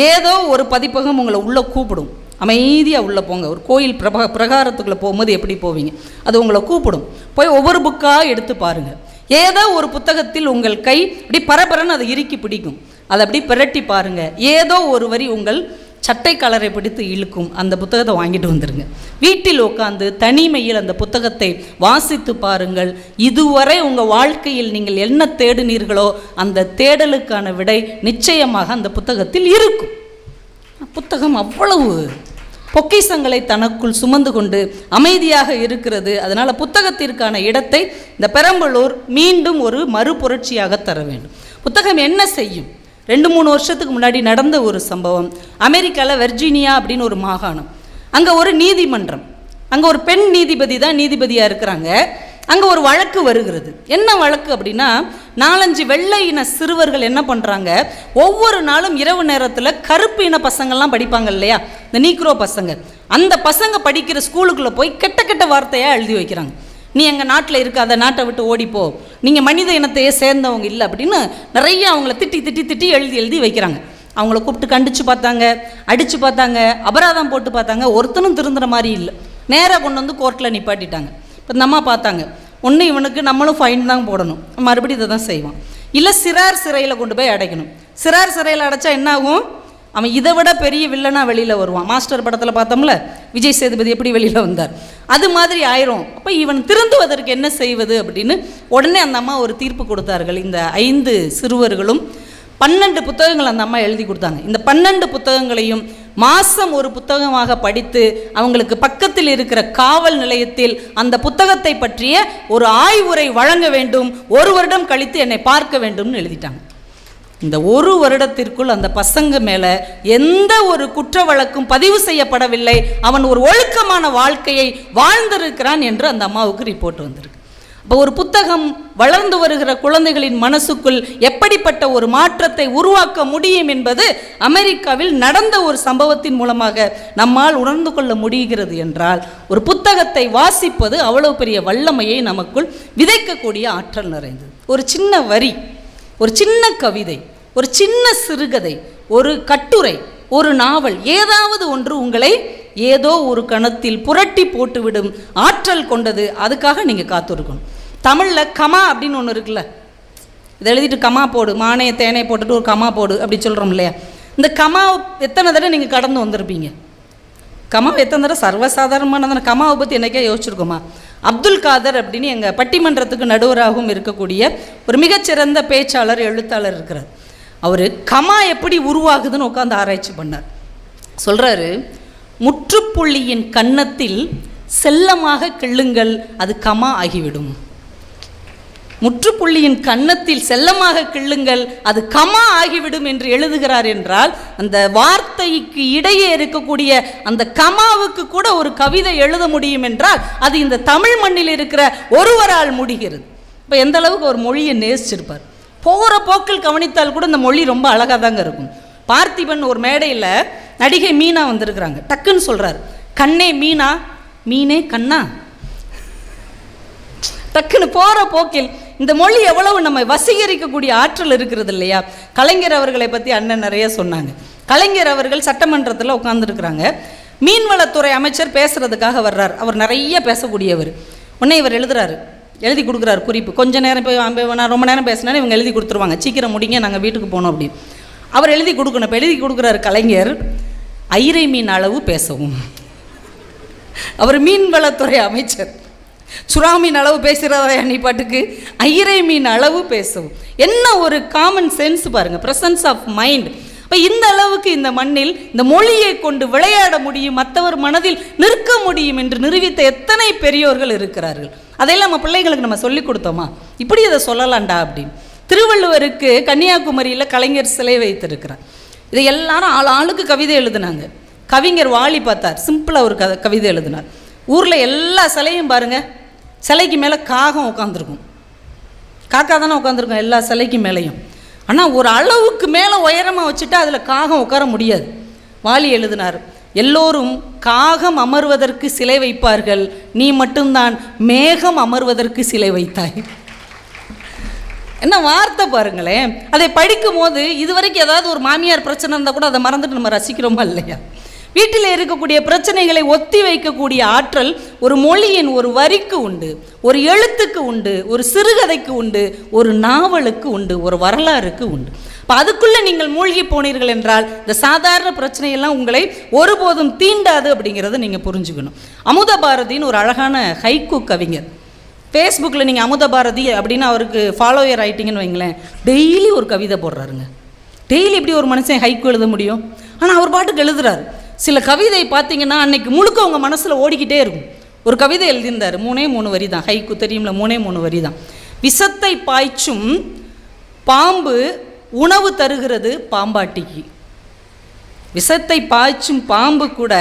ஏதோ ஒரு பதிப்பகம் உங்களை உள்ளே கூப்பிடும், அமைதியாக உள்ளே போங்க. ஒரு கோயில் பிரகாரத்துக்குள்ளே போகும்போது எப்படி போவீங்க, அது உங்களை கூப்பிடும். போய் ஒவ்வொரு புக்காக எடுத்து பாருங்கள். ஏதோ ஒரு புத்தகத்தில் உங்கள் கை அப்படி பரபரன்னு அதை இறுக்கி பிடிக்கும், அதை அப்படி பிரட்டி பாருங்கள். ஏதோ ஒரு வரி உங்கள் சட்டை கலரை பிடித்து இழுக்கும். அந்த புத்தகத்தை வாங்கிட்டு வந்துடுங்க. வீட்டில் உட்காந்து தனிமையில் அந்த புத்தகத்தை வாசித்து பாருங்கள். இதுவரை உங்கள் வாழ்க்கையில் நீங்கள் என்ன தேடினீர்களோ அந்த தேடலுக்கான விடை நிச்சயமாக அந்த புத்தகத்தில் இருக்கும். புத்தகம் அவ்வளவு பொக்கிஷங்களை தனக்குள் சுமந்து கொண்டு அமைதியாக இருக்கிறது. அதனால் புத்தகத்திற்கான இடத்தை இந்த பெரம்பலூர் மீண்டும் ஒரு மறுபுரட்சியாக தர வேண்டும். புத்தகம் என்ன செய்யும்? 2-3 வருஷத்துக்கு முன்னாடி நடந்த ஒரு சம்பவம். அமெரிக்காவில் வெர்ஜீனியா அப்படின்னு ஒரு மாகாணம், அங்கே ஒரு நீதிமன்றம், அங்கே ஒரு பெண் நீதிபதி தான் நீதிபதியாக இருக்கிறாங்க. அங்கே ஒரு வழக்கு வருகிறது. என்ன வழக்கு அப்படின்னா, 4-5 வெள்ளை இன சிறுவர்கள் என்ன பண்ணுறாங்க, ஒவ்வொரு நாளும் இரவு நேரத்தில் கருப்பு இன பசங்கள்லாம் படிப்பாங்க இல்லையா, இந்த நீக்ரோ பசங்க, அந்த பசங்க படிக்கிற ஸ்கூலுக்குள்ளே போய் கெட்ட கெட்ட வார்த்தையாக எழுதி வைக்கிறாங்க. நீ எங்கள் நாட்டில் இருக்காத, நாட்டை விட்டு ஓடிப்போ, நீங்கள் மனித இனத்தையே சேர்ந்தவங்க இல்லை அப்படின்னு நிறைய அவங்கள திட்டி எழுதி வைக்கிறாங்க. அவங்கள கூப்பிட்டு கண்டித்து பார்த்தாங்க, அடித்து பார்த்தாங்க, அபராதம் போட்டு பார்த்தாங்க, ஒருத்தனும் திருந்துற மாதிரி இல்லை. நேராக கொண்டு வந்து கோர்ட்டில் நிப்பாட்டிட்டாங்க. இப்போ இந்த அம்மா பார்த்தாங்க, ஒன்று இவனுக்கு நம்மளும் ஃபைன் தான் போடணும், மறுபடியும் இதை தான் செய்வான், இல்லை சிறார் சிறையில் கொண்டு போய் அடைக்கணும். சிறார் சிறையில் அடைச்சா என்ன ஆகும்? அவன் இதை விட பெரிய வில்லனாக வெளியில் வருவான். மாஸ்டர் படத்தில் பார்த்தோம்ல, விஜய் சேதுபதி எப்படி வெளியில் வந்தார், அது மாதிரி ஆயிரும். அப்போ இவன் திருந்துவதற்கு என்ன செய்வது அப்படின்னு உடனே அந்த அம்மா ஒரு தீர்ப்பு கொடுத்தார்கள். இந்த 5 சிறுவர்களும் 12 புத்தகங்கள் அந்த அம்மா எழுதி கொடுத்தாங்க. இந்த 12 புத்தகங்களையும் மாதம் ஒரு புத்தகமாக படித்து அவங்களுக்கு பக்கத்தில் இருக்கிற காவல் நிலையத்தில் அந்த புத்தகத்தை பற்றிய ஒரு ஆய்வுரை வழங்க வேண்டும், 1 வருடம் கழித்து என்னை பார்க்க வேண்டும்னு எழுதிட்டாங்க. இந்த 1 வருடத்திற்குள் அந்த பசங்க மேலே எந்த ஒரு குற்ற வழக்கும் பதிவு செய்யப்படவில்லை. அவன் ஒரு ஒழுக்கமான வாழ்க்கையை வாழ்ந்திருக்கிறான் என்று அந்த அம்மாவுக்கு ரிப்போர்ட் வந்திருக்கு. இப்போ ஒரு புத்தகம் வளர்ந்து வருகிற குழந்தைகளின் மனசுக்குள் எப்படிப்பட்ட ஒரு மாற்றத்தை உருவாக்க முடியும் என்பது அமெரிக்காவில் நடந்த ஒரு சம்பவத்தின் மூலமாக நம்மால் உணர்ந்து கொள்ள முடிகிறது. என்றால் ஒரு புத்தகத்தை வாசிப்பது அவ்வளவு பெரிய வல்லமையை நமக்குள் விதைக்கக்கூடிய ஆற்றல் நிறைந்தது. ஒரு சின்ன வரி, ஒரு சின்ன கவிதை, ஒரு சின்ன சிறுகதை, ஒரு கட்டுரை, ஒரு நாவல், ஏதாவது ஒன்று உங்களை ஏதோ ஒரு கணத்தில் புரட்டி போட்டுவிடும் ஆற்றல் கொண்டது. அதுக்காக நீங்கள் காத்திருக்கணும். தமிழில் கமா அப்படின்னு ஒன்று இருக்குல்ல, இதை எழுதிட்டு கமா போடு, மானே தேனை போட்டுட்டு ஒரு கமா போடு அப்படி சொல்கிறோம் இல்லையா. இந்த கமா எத்தனை தடவை நீங்கள் கடந்து வந்திருப்பீங்க? கமா எத்தனை தடவை சர்வசாதாரணமான கமாவை பற்றி என்னைக்கே யோசிச்சிருக்கோமா? அப்துல் காதர் அப்படின்னு எங்கள் பட்டிமன்றத்துக்கு நடுவராகவும் இருக்கக்கூடிய ஒரு மிகச்சிறந்த பேச்சாளர், எழுத்தாளர் இருக்கிறார். அவர் கமா எப்படி உருவாகுதுன்னு உட்காந்து ஆராய்ச்சி பண்ணார். சொல்கிறாரு, முற்றுப்புள்ளியின் கன்னத்தில் செல்லமாக கிள்ளுங்கள், அது கமா ஆகிவிடும். முற்றுப்புள்ளியின் கன்னத்தில் செல்லமாக கிள்ளுங்கள், அது கமா ஆகிவிடும் என்று எழுதுகிறார் என்றால், அந்த வார்த்தைக்கு இடையே இருக்கக்கூடிய அந்த கமாவுக்கு கூட ஒரு கவிதை எழுத முடியும் என்றால் அது இந்த தமிழ் மண்ணில் இருக்கிற ஒருவரால் முடிகிறது. இப்போ எந்த அளவுக்கு ஒரு மொழியை நேசிச்சிருப்பார். போகிற போக்கில் கவனித்தால் கூட இந்த மொழி ரொம்ப அழகாக தாங்க இருக்கும். பார்த்திபன் ஒரு மேடையில் நடிகை மீனா வந்திருக்கிறாங்க. டக்குன்னு சொல்கிறார், கண்ணே மீனா, மீனே கண்ணா. டக்குன்னு போகிற போக்கில் இந்த மொழி எவ்வளவு நம்ம வசீகரிக்கக்கூடிய ஆற்றல் இருக்கிறது இல்லையா. கலைஞர் அவர்களை பற்றி அண்ணன் நிறைய சொன்னாங்க. கலைஞர் அவர்கள் சட்டமன்றத்தில் உட்கார்ந்துருக்கிறாங்க. மீன்வளத்துறை அமைச்சர் பேசுகிறதுக்காக வர்றார். அவர் நிறைய பேசக்கூடியவர். உடனே இவர் எழுதி கொடுக்குறாரு குறிப்பு. கொஞ்ச நேரம் போய் நான் ரொம்ப நேரம் பேசினாலும் இவங்க எழுதி கொடுத்துருவாங்க, சீக்கிரம் முடிங்க, நாங்கள் வீட்டுக்கு போனோம் அப்படின்னு. அவர் எழுதி கொடுக்கணும். இப்போ எழுதி கொடுக்குறாரு கலைஞர், ஐரை மீன் அளவு பேசவும். அவர் மீன்வளத்துறை அமைச்சர். சுறா மீன் அளவு பேசுகிறதா நீ பாட்டுக்கு, ஐரை மீன் அளவு பேசவும். என்ன ஒரு காமன் சென்ஸ் பாருங்கள், ப்ரெசன்ஸ் ஆஃப் மைண்ட். இப்போ இந்த அளவுக்கு இந்த மண்ணில் இந்த மொழியை கொண்டு விளையாட முடியும், மற்றவர் மனதில் நிற்க முடியும் என்று நிரூபித்த எத்தனை பெரியோர்கள் இருக்கிறார்கள். அதையெல்லாம் நம்ம பிள்ளைகளுக்கு நம்ம சொல்லிக் கொடுத்தோமா, இப்படி அதை சொல்லலாம்டா அப்படின்னு. திருவள்ளுவருக்கு கன்னியாகுமரியில் கலைஞர் சிலை வைத்திருக்கிறார். இதை எல்லாரும் ஆளுக்கு கவிதை எழுதினாங்க. கவிஞர் வாலி பார்த்தார், சிம்பிளாக ஒரு கவிதை எழுதினார். ஊரில் எல்லா சிலையும் பாருங்கள், சிலைக்கு மேலே காகம் உட்காந்துருக்கும். காக்கா தானே உட்காந்துருக்கும் எல்லா சிலைக்கு மேலேயும். ஆனால் ஒரு அளவுக்கு மேலே உயரமாக வச்சுட்டு அதில் காகம் உட்கார முடியாது. வாலி எழுதினார், எல்லோரும் காகம் அமர்வதற்கு சிலை வைப்பார்கள், நீ மட்டும்தான் மேகம் அமர்வதற்கு சிலை வைத்தாய். என்ன வார்த்தை பாருங்களேன். அதை படிக்கும் போது இதுவரைக்கும் ஏதாவது ஒரு மாமியார் பிரச்சனை இருந்தால் கூட அதை மறந்துட்டு நம்ம ரசிக்கிறோமா இல்லையா. வீட்டில் இருக்கக்கூடிய பிரச்சனைகளை ஒத்தி வைக்கக்கூடிய ஆற்றல் ஒரு மொழியின் ஒரு வரிக்கு உண்டு, ஒரு எழுத்துக்கு உண்டு, ஒரு சிறுகதைக்கு உண்டு, ஒரு நாவலுக்கு உண்டு, ஒரு வரலாறுக்கு உண்டு. இப்போ அதுக்குள்ளே நீங்கள் மூழ்கி போனீர்கள் என்றால் இந்த சாதாரண பிரச்சனையெல்லாம் உங்களை ஒருபோதும் தீண்டாது அப்படிங்கிறத நீங்கள் புரிஞ்சுக்கணும். அமுத பாரதின்னு ஒரு அழகான ஹைக்கூ கவிஞர். ஃபேஸ்புக்கில் நீங்கள் அமுத பாரதி அப்படின்னு அவருக்கு ஃபாலோயர் ஆகிட்டீங்கன்னு வைங்களேன், டெய்லி ஒரு கவிதை போடுறாருங்க. டெய்லி இப்படி ஒரு மனுஷன் ஹைக்கூ எழுத முடியும்? ஆனால் அவர் பாட்டுக்கு எழுதுறாரு. சில கவிதை பார்த்தீங்கன்னா அன்னைக்கு முழுக்க உங்கள் மனசில் ஓடிக்கிட்டே இருக்கும். ஒரு கவிதை எழுதியிருந்தார், 3 வரி தான், ஹைக்கூ தெரியும்ல, 3 வரி தான். விஷத்தை பாய்ச்சும் பாம்பு உணவு தருகிறது பாம்பாட்டிக்கு. விஷத்தை பாய்ச்சும் பாம்பு கூட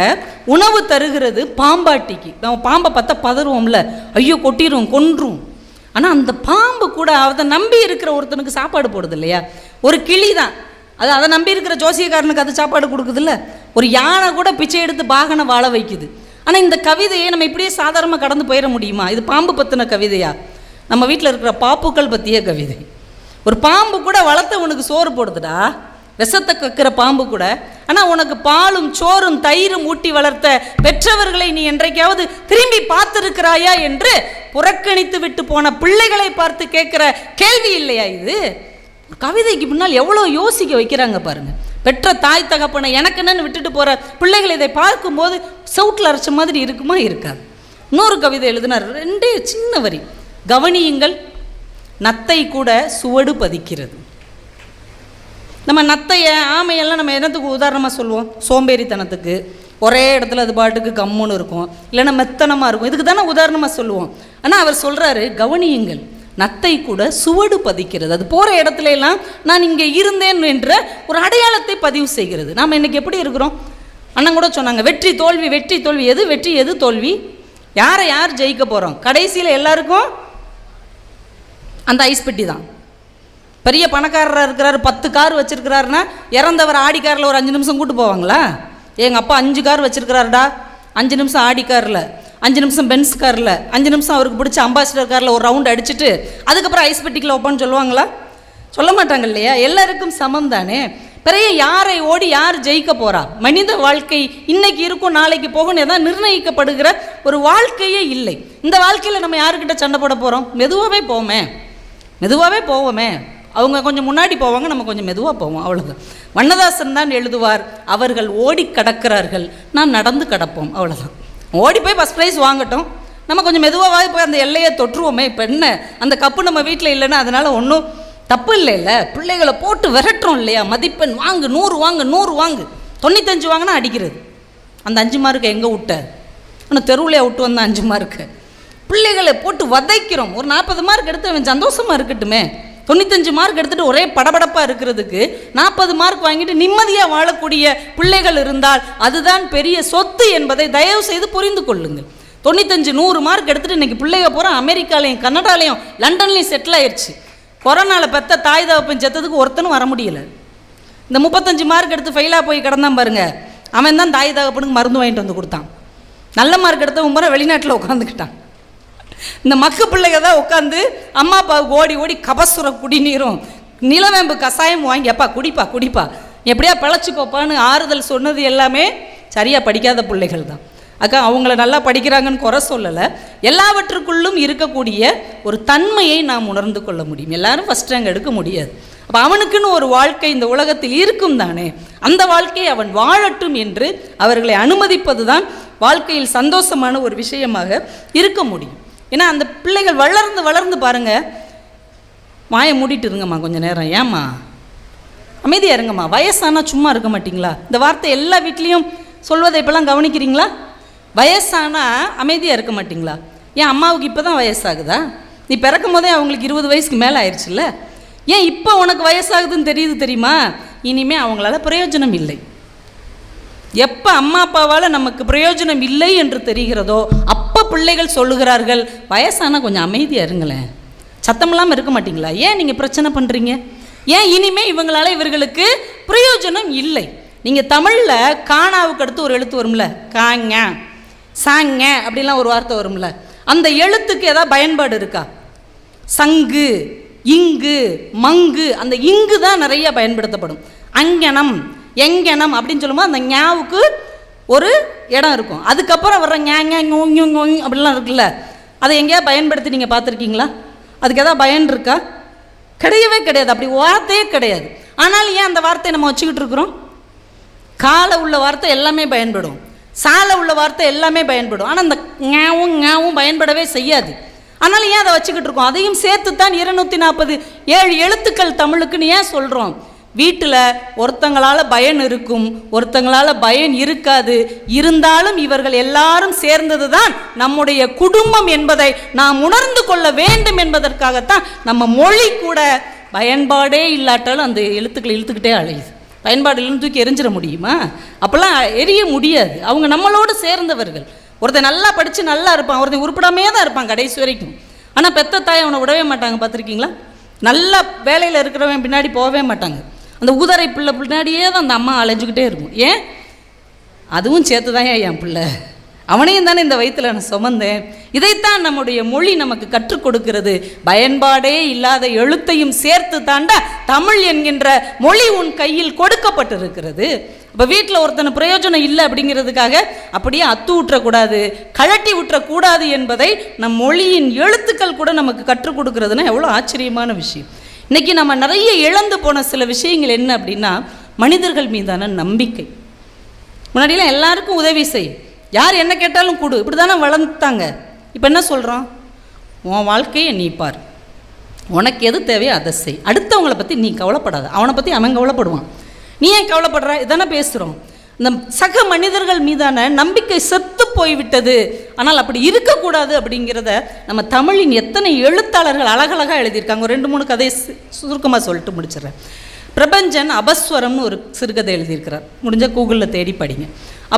உணவு தருகிறது பாம்பாட்டிக்கு. நம்ம பாம்பை பார்த்தா பதறுவோம்ல, ஐயோ கொட்டிரும் கொன்றும். ஆனால் அந்த பாம்பு கூட அதை நம்பி இருக்கிற ஒருத்தனுக்கு சாப்பாடு போடுது இல்லையா. ஒரு கிளி தான் அது அதை நம்பி இருக்கிற ஜோசியக்காரனுக்கு அது சாப்பாடு கொடுக்குதுல்ல. ஒரு யானை கூட பிச்சை எடுத்து பாகனை வாழ வைக்குது. ஆனால் இந்த கவிதையை நம்ம இப்படியே சாதாரணமாக கடந்து போயிட முடியுமா? இது பாம்பு பற்றின கவிதையா? நம்ம வீட்டில் இருக்கிற பாப்புக்கள் பற்றிய கவிதை. ஒரு பாம்பு கூட வளர்த்தவனுக்கு சோறு போடுதுடா, விஷத்தை கக்கிற பாம்பு கூட. ஆனால் உனக்கு பாலும் சோறும் தயிரும் ஊட்டி வளர்த்த பெற்றவர்களை நீ என்றைக்காவது திரும்பி பார்த்துருக்கிறாயா என்று புறக்கணித்து விட்டு போன பிள்ளைகளை பார்த்து கேட்குற கேள்வி இல்லையா இது? கவிதைக்கு பின்னால் எவ்வளோ யோசிக்க வைக்கிறாங்க பாருங்கள். பெற்ற தாய் தகப்பனை எனக்குன்னு விட்டுட்டு போகிற பிள்ளைகள் இதை பார்க்கும்போது சவுட்டில் அரைச்ச மாதிரி இருக்குமா? இருக்காது. இன்னொரு கவிதை எழுதினார், 2 சின்ன வரி. கவனியுங்கள், நத்தை கூட சுவடு பதிக்கிறது. நம்ம நத்தையை ஆமையெல்லாம் நம்ம என்னத்துக்கு உதாரணமாக சொல்லுவோம்? சோம்பேறித்தனத்துக்கு. ஒரே இடத்துல அது பாட்டுக்கு கம்முன்னு இருக்கும், இல்லைன்னா மெத்தனமாக இருக்கும். இதுக்கு தானே உதாரணமாக சொல்லுவோம். ஆனால் அவர் சொல்கிறாரு, கவனியுங்கள், நத்தை கூட சுவடு பதிக்கிறது. அது போகிற இடத்துல எல்லாம் நான் இங்கே இருந்தேன் என்ற ஒரு அடையாளத்தை பதிவு செய்கிறது. நாம் இன்றைக்கி எப்படி இருக்கிறோம்? அண்ணன் கூட சொன்னாங்க, வெற்றி தோல்வி வெற்றி தோல்வி. எது வெற்றி எது தோல்வி? யார் ஜெயிக்க போகிறோம்? கடைசியில் எல்லாருக்கும் அந்த ஐஸ் பெட்டி தான். பெரிய பணக்காரராக இருக்கிறாரு, 10 கார் வச்சுருக்கிறாருன்னா இறந்தவர் ஆடி காரில் ஒரு 5 நிமிஷம் கூட்டு போவாங்களா? எங்கள் அப்பா 5 கார் வச்சுருக்கிறாருடா, 5 நிமிஷம் ஆடி காரில், 5 நிமிஷம் பென்ஸ் காரில், 5 நிமிஷம் அவருக்கு பிடிச்ச அம்பாசிடர் காரில் ஒரு ரவுண்ட் அடிச்சுட்டு அதுக்கப்புறம் ஐஸ் பெட்டிக்கில் வைப்பான்னு சொல்லுவாங்களா? சொல்ல மாட்டாங்க இல்லையா? எல்லாருக்கும் சமம் தானே. பிறைய யாரை ஓடி யார் ஜெயிக்க போகிறா? மனித வாழ்க்கை இன்னைக்கு இருக்கும் நாளைக்கு போகணும் எதாவது நிர்ணயிக்கப்படுகிற ஒரு வாழ்க்கையே இல்லை. இந்த வாழ்க்கையில் நம்ம யாருக்கிட்ட சண்டை போட போகிறோம்? மெதுவாகவே போவோமே. அவங்க கொஞ்சம் முன்னாடி போவாங்க, நம்ம கொஞ்சம் மெதுவாக போவோம், அவ்வளோதான். வண்ணதாசன் தான் எழுதுவார், அவர்கள் ஓடி கடக்கிறார்கள், நான் நடந்து கடப்போம், அவ்வளோதான். ஓடி போய் ஃபஸ்ட் ப்ரைஸ் வாங்கட்டும், நம்ம கொஞ்சம் மெதுவாக போய் அந்த எல்லையை தொற்றுவோமே. இப்போ என்ன, அந்த கப்பு நம்ம வீட்டில் இல்லைன்னா அதனால் ஒன்றும் தப்பு இல்லை. பிள்ளைகளை போட்டு விரட்டுறோம் இல்லையா? மதிப்பெண் வாங்கு, 100 வாங்கு, 95 வாங்கினா அடிக்கிறது. அந்த 5 மார்க்கை எங்கே விட்ட? ஆனால் தெருவிலையா விட்டு வந்த 5 மார்க்கு? பிள்ளைகளை போட்டு வதைக்கிறோம். ஒரு 40 மார்க் எடுத்து அவன் சந்தோஷமாக இருக்கட்டுமே. 95 மார்க் எடுத்துகிட்டு ஒரே படபடப்பாக இருக்கிறதுக்கு 40 மார்க் வாங்கிட்டு நிம்மதியாக வாழக்கூடிய பிள்ளைகள் இருந்தால் அதுதான் பெரிய சொத்து என்பதை தயவு செய்து புரிந்து கொள்ளுங்கள். 95 100 மார்க் எடுத்துகிட்டு இன்றைக்கி பிள்ளைங்க பூரா அமெரிக்காலையும் கனடாலையும் லண்டன்லையும் செட்டில் ஆயிடுச்சு. கொரோனாவில் பெற்ற தாய் தகப்பன் செத்ததுக்கு ஒருத்தனும் வர முடியலை. இந்த 35 மார்க் எடுத்து ஃபெயிலாக போய் கிடந்தான் பாருங்க, அவன் தான் தாய் தகப்பனுக்கு மருந்து வாங்கிட்டு வந்து கொடுத்தான். நல்ல மார்க் எடுத்தவன் பூரா வெளிநாட்டில் உட்காந்துக்கிட்டான். இந்த மக்கு பிள்ளைங்க தான் உட்காந்து அம்மா அப்பாவுக்கு ஓடி ஓடி கபசுர குடிநீரும் நிலவேம்பு கஷாயம் வாங்கி அப்பா குடிப்பா குடிப்பா எப்படியா பிழைச்சிக்கோப்பான்னு ஆறுதல் சொன்னது எல்லாமே சரியாக படிக்காத பிள்ளைகள் தான். அக்கா அவங்கள நல்லா படிக்கிறாங்கன்னு குறை சொல்லலை. எல்லாவற்றுக்குள்ளும் இருக்கக்கூடிய ஒரு தன்மையை நாம் உணர்ந்து கொள்ள முடியும். எல்லாரும் ஃபஸ்ட் ரேங்க் எடுக்க முடியாது. அப்போ அவனுக்குன்னு ஒரு வாழ்க்கை இந்த உலகத்தில் இருக்கும் தானே, அந்த வாழ்க்கையை அவன் வாழட்டும் என்று அவர்களை அனுமதிப்பது தான் வாழ்க்கையில் சந்தோஷமான ஒரு விஷயமாக இருக்க முடியும். ஏன்னா அந்த பிள்ளைகள் வளர்ந்து வளர்ந்து பாருங்கள், வாயை மூடிட்டு இருங்கம்மா கொஞ்சம் நேரம், ஏம்மா அமைதியாக இருங்கம்மா, வயசானா சும்மா இருக்க மாட்டிங்களா? இந்த வார்த்தை எல்லா வீட்லேயும் சொல்வதை இப்போலாம் கவனிக்கிறீங்களா? வயசானா அமைதியாக இருக்க மாட்டிங்களா? ஏன் அம்மாவுக்கு இப்போ தான் வயசாகுதா? நீ பிறக்கும் போதே அவங்களுக்கு 20 வயசுக்கு மேலே ஆயிடுச்சுல்ல, ஏன் இப்போ உனக்கு வயசாகுதுன்னு தெரியுது தெரியுமா? இனிமேல் அவங்களால பிரயோஜனம் இல்லை. எப்போ அம்மா அப்பாவால் நமக்கு பிரயோஜனம் இல்லை என்று தெரிகிறதோ அப்போ பிள்ளைகள் சொல்லுகிறார்கள், வயசானா கொஞ்சம் அமைதியாக இருங்களேன், சத்தமெல்லாம் இருக்க மாட்டிங்களா, ஏன் நீங்கள் பிரச்சனை பண்ணுறீங்க, ஏன் இனிமேல் இவங்களால இவர்களுக்கு பிரயோஜனம் இல்லை. நீங்கள் தமிழில் காணாவுக்கு அடுத்து ஒரு எழுத்து வரும்ல, காங்க சாங்க அப்படிலாம் ஒரு வார்த்தை வரும்ல, அந்த எழுத்துக்கு ஏதாவது பயன்பாடு இருக்கா? சங்கு இங்கு மங்கு, அந்த இங்கு தான் நிறைய பயன்படுத்தப்படும். அங்கனம் எங்கனம் அப்படின்னு சொல்லும்போது அந்த ஞாவுக்கு ஒரு இடம் இருக்கும். அதுக்கப்புறம் வர்ற ஞாங்க அப்படிலாம் இருக்குல்ல, அதை எங்கேயா பயன்படுத்தி நீங்கள் பார்த்துருக்கீங்களா? அதுக்கு எதாவது பயன் இருக்கா? கிடையவே கிடையாது. அப்படி வார்த்தையே கிடையாது. ஆனால் ஏன் அந்த வார்த்தையை நம்ம வச்சுக்கிட்டு இருக்கிறோம்? கால உள்ள வார்த்தை எல்லாமே பயன்படும், சால உள்ள வார்த்தை எல்லாமே பயன்படும். ஆனால் அந்த ஞாவும் பயன்படவே செய்யாது. ஆனால் ஏன் அதை வச்சுக்கிட்டு இருக்கோம்? அதையும் சேர்த்து தான் 247 எழுத்துக்கள் தமிழுக்குன்னு ஏன் சொல்கிறோம்? வீட்டில் ஒருத்தங்களால் பயன் இருக்கும், ஒருத்தங்களால் பயன் இருக்காது. இருந்தாலும் இவர்கள் எல்லாரும் சேர்ந்தது தான் நம்முடைய குடும்பம் என்பதை நாம் உணர்ந்து கொள்ள வேண்டும் என்பதற்காகத்தான் நம்ம மொழி கூட பயன்பாடே இல்லாட்டாலும் அந்த எழுத்துக்களை இழுத்துக்கிட்டே அழையுது. பயன்பாடு இல்லைன்னு தூக்கி எரிஞ்சிட முடியுமா? அப்போல்லாம் எரிய முடியாது. அவங்க நம்மளோடு சேர்ந்தவர்கள். ஒருத்தன் நல்லா படித்து நல்லா இருப்பான், ஒருத்தன் உருப்படாமே தான் இருப்பான் கடைசி வரைக்கும். ஆனால் பெத்த தாய் அவனை விடவே மாட்டாங்க, பார்த்துருக்கீங்களா? நல்லா வேலையில் இருக்கிறவன் பின்னாடி போகவே மாட்டாங்க. அந்த ஊதரை பிள்ளை பின்னாடியே தான் அந்த அம்மா அலைஞ்சிக்கிட்டே இருக்கும். ஏன்? அதுவும் சேர்த்து தான் என் பிள்ளை, அவனையும் தானே இந்த வயிற்றில் நான் சுமந்தேன். இதைத்தான் நம்முடைய மொழி நமக்கு கற்றுக் கொடுக்கிறது. பயன்பாடே இல்லாத எழுத்தையும் சேர்த்து தாண்டா தமிழ் என்கின்ற மொழி உன் கையில் கொடுக்கப்பட்டிருக்கிறது. இப்போ வீட்டில் ஒருத்தனை பிரயோஜனம் இல்லை அப்படிங்கிறதுக்காக அப்படியே அத்து விட்டுறக்கூடாது, கழட்டி விட்டுறக்கூடாது என்பதை நம் மொழியின் எழுத்துக்கள் கூட நமக்கு கற்றுக் கொடுக்கறதுனா எவ்வளோ ஆச்சரியமான விஷயம். இன்றைக்கி நம்ம நிறைய இழந்து போன சில விஷயங்கள் என்ன அப்படின்னா, மனிதர்கள் மீதான நம்பிக்கை. முன்னாடியெல்லாம் எல்லாருக்கும் உதவி செய், யார் என்ன கேட்டாலும் கொடு, இப்படி தானே வளர்ந்தாங்க. இப்போ என்ன சொல்கிறோம்? உன் வாழ்க்கையை நீ பார், உனக்கு எது தேவையோ அதை செய், அடுத்தவங்களை பற்றி நீ கவலைப்படாத, அவனை பற்றி அவன் கவலைப்படுவான், நீ ஏன் கவலைப்படுற, இதானே பேசுகிறோம். இந்த சக மனிதர்கள் மீதான நம்பிக்கை செத்து போய்விட்டது. ஆனால் அப்படி இருக்கக்கூடாது அப்படிங்கிறத நம்ம தமிழின் எத்தனை எழுத்தாளர்கள் அழகழகாக எழுதியிருக்காங்க. ஒரு 2-3 கதையை சுருக்கமாக சொல்லிட்டு முடிச்சிடறேன். பிரபஞ்சன் அபஸ்வரம்னு ஒரு சிறுகதை எழுதியிருக்கிறார், முடிஞ்சால் கூகுளில் தேடி படிங்க.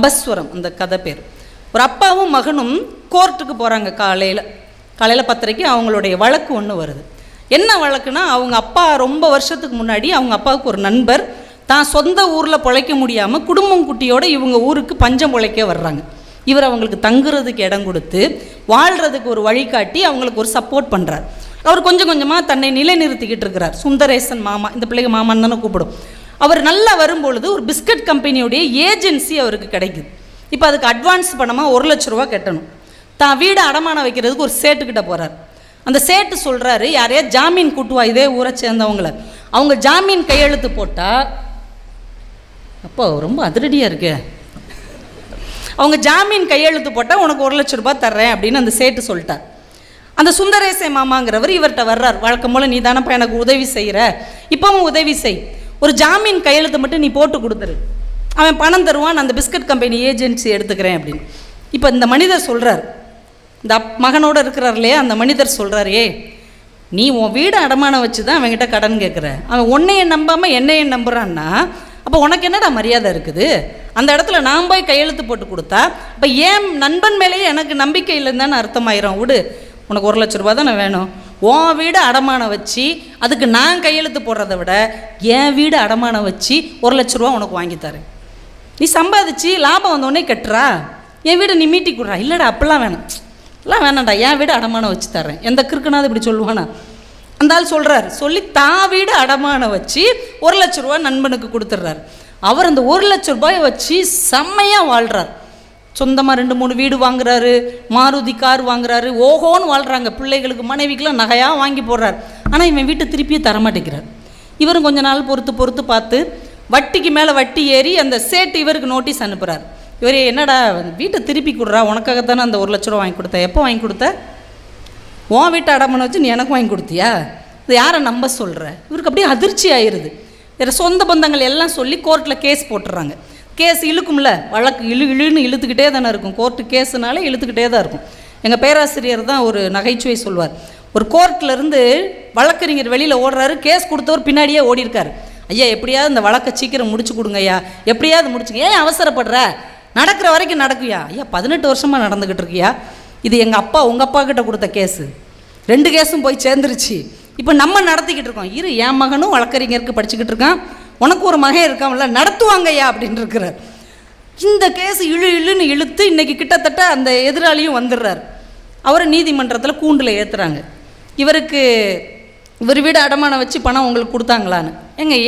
அபஸ்வரம் அந்த கதை பேர். ஒரு அப்பாவும் மகனும் கோர்ட்டுக்கு போகிறாங்க. காலையில் 10:30 அவங்களுடைய வழக்கு ஒன்று வருது. என்ன வழக்குனா, அவங்க அப்பா ரொம்ப வருஷத்துக்கு முன்னாடி அவங்க அப்பாவுக்கு ஒரு நண்பர் தான் சொந்த ஊரில் பிழைக்க முடியாமல் குடும்பம் குட்டியோடு இவங்க ஊருக்கு பஞ்சம் பிழைக்க வர்றாங்க. இவர் அவங்களுக்கு தங்குறதுக்கு இடம் கொடுத்து வாழ்கிறதுக்கு ஒரு வழிகாட்டி அவங்களுக்கு ஒரு சப்போர்ட் பண்ணுறார். அவர் கொஞ்சம் கொஞ்சமாக தன்னை நிலைநிறுத்திக்கிட்டு இருக்கிறார். சுந்தரேசன் மாமா, இந்த பிள்ளைங்க மாமான்னு தானே கூப்பிடும். அவர் நல்லா வரும்பொழுது ஒரு பிஸ்கட் கம்பெனியுடைய ஏஜென்சி அவருக்கு கிடைக்குது. இப்போ அதுக்கு அட்வான்ஸ் பணமாக 1 லட்ச ரூபா கட்டணும். தான் வீடு அடமானம் வைக்கிறதுக்கு ஒரு சேட்டுக்கிட்ட போகிறார். அந்த சேட்டு சொல்கிறாரு, யாரையா ஜாமீன் கூட்டுவா இதே ஊரை சேர்ந்தவங்கள, அவங்க ஜாமீன் கையெழுத்து போட்டால், அப்போ ரொம்ப அதிரடியாக இருக்கு, அவங்க ஜாமீன் கையெழுத்து போட்டால் உனக்கு 1 லட்ச ரூபா தர்றேன் அப்படின்னு அந்த சேட்டு சொல்லிட்டார். அந்த சுந்தரேசே மாமாங்கிறவர் இவர்கிட்ட வர்றார். வழக்கம் போல் நீ தானப்பா எனக்கு உதவி செய்கிற, இப்போவும் உதவி செய், ஒரு ஜாமீன் கையெழுத்து மட்டும் நீ போட்டு கொடுத்துரு, அவன் பணம் தருவான், அந்த பிஸ்கட் கம்பெனி ஏஜென்சி எடுத்துக்கிறேன் அப்படின்னு. இப்போ இந்த மனிதர் சொல்கிறார், இந்த மகனோடு இருக்கிறார் இல்லையா, அந்த மனிதர் சொல்கிறார், நீ உன் வீடு அடமானம் வச்சு தான் அவங்ககிட்ட கடன் கேட்குற, அவன் உன்னையே நம்பாமல் என்னையே நம்புகிறான்னா அப்போ உனக்கு என்னடா மரியாதை இருக்குது? அந்த இடத்துல நான் போய் கையெழுத்து போட்டு கொடுத்தா இப்போ ஏன் நண்பன் மேலேயே எனக்கு நம்பிக்கை இல்லைன்னு தானே அர்த்தமாயிரும். விடு, உனக்கு 1 லட்ச ரூபா தானே வேணும், உன் வீடு அடமானம் வச்சு அதுக்கு நான் கையெழுத்து போடுறத விட என் வீடு அடமானம் வச்சு 1 லட்ச ரூபா உனக்கு வாங்கித்தரேன். நீ சம்பாதிச்சு லாபம் வந்தோடனே கட்டுறா, என் வீடு நீ மீட்டி கொடுறா. இல்லைடா அப்படிலாம் வேணும், எல்லாம் வேணாண்டா, என் வீடு அடமானம் வச்சு தர்றேன். எந்த கிறுக்குனாது இப்படி சொல்லுவானா? அந்த ஆள் சொல்கிறார், சொல்லி தான் வீடு அடமானம் வச்சு 1 லட்ச ரூபா நண்பனுக்கு கொடுத்துட்றாரு. அவர் அந்த 1 லட்ச ரூபாயை வச்சு செம்மையாக வாழ்கிறார். சொந்தமாக 2-3 வீடு வாங்குறாரு, மாருதி கார் வாங்குறாரு, ஓஹோன்னு வாழ்கிறாங்க. பிள்ளைகளுக்கு மனைவிக்கெலாம் நகையாக வாங்கி போடுறார். ஆனால் இவன் வீட்டை திருப்பியே தரமாட்டேங்கிறார். இவரும் கொஞ்ச நாள் பொறுத்து பார்த்து வட்டிக்கு மேலே வட்டி ஏறி அந்த சேட்டு இவருக்கு நோட்டீஸ் அனுப்புகிறார். இவர், என்னடா வீட்டை திருப்பி கொடுறா, உனக்காகத்தானே அந்த 1 லட்ச ரூபா வாங்கி கொடுத்த, எப்போ வாங்கி கொடுத்த? உன் வீட்டை அடமானம் வச்சு நீ எனக்கு வாங்கி கொடுத்தியா? இது யாரை நம்ப சொல்கிற? இவருக்கு அப்படியே அதிர்ச்சி ஆயிடுது. வேறு சொந்த பந்தங்கள் எல்லாம் சொல்லி கோர்ட்டில் கேஸ் போட்டுடுறாங்க. கேஸ் இழுக்கும்ல, வழக்கு இழுன்னு இழுத்துக்கிட்டே தானே இருக்கும். கோர்ட்டு கேஸுனாலே இழுத்துக்கிட்டே தான் இருக்கும். எங்கள் பேராசிரியர் தான் ஒரு நகைச்சுவை சொல்வார். ஒரு கோர்ட்லேருந்து வழக்கறிஞர் வெளியில் ஓடுறாரு, கேஸ் கொடுத்தவர் பின்னாடியே ஓடிருக்காரு. ஐயா எப்படியாவது இந்த வழக்கை சீக்கிரம் முடிச்சு கொடுங்க ஐயா, எப்படியாவது முடிச்சுங்க, ஏன் அவசரப்படுற, நடக்கிற வரைக்கும் நடக்குயா? ஐயா 18 வருஷமாக நடந்துக்கிட்டு இருக்கியா, இது எங்கள் அப்பா உங்கள் அப்பா கிட்ட கொடுத்த கேஸு, 2 கேஸும் போய் சேர்ந்துருச்சு, இப்போ நம்ம நடத்திக்கிட்டு இருக்கோம். என் மகனும் வழக்கறிஞருக்கு படிச்சுக்கிட்டு இருக்கான், உனக்கு ஒரு மகன் இருக்கான்ல, நடத்துவாங்கய்யா அப்படின்னு இருக்கிறார். இந்த கேஸ் இழுன்னு இழுத்து இன்றைக்கி கிட்டத்தட்ட அந்த எதிராளியும் வந்துடுறார். அவரை நீதிமன்றத்தில் கூண்டில் ஏற்றுறாங்க. இவர் வீடு அடமானம் வச்சு பணம் உங்களுக்கு கொடுத்தாங்களான்னு.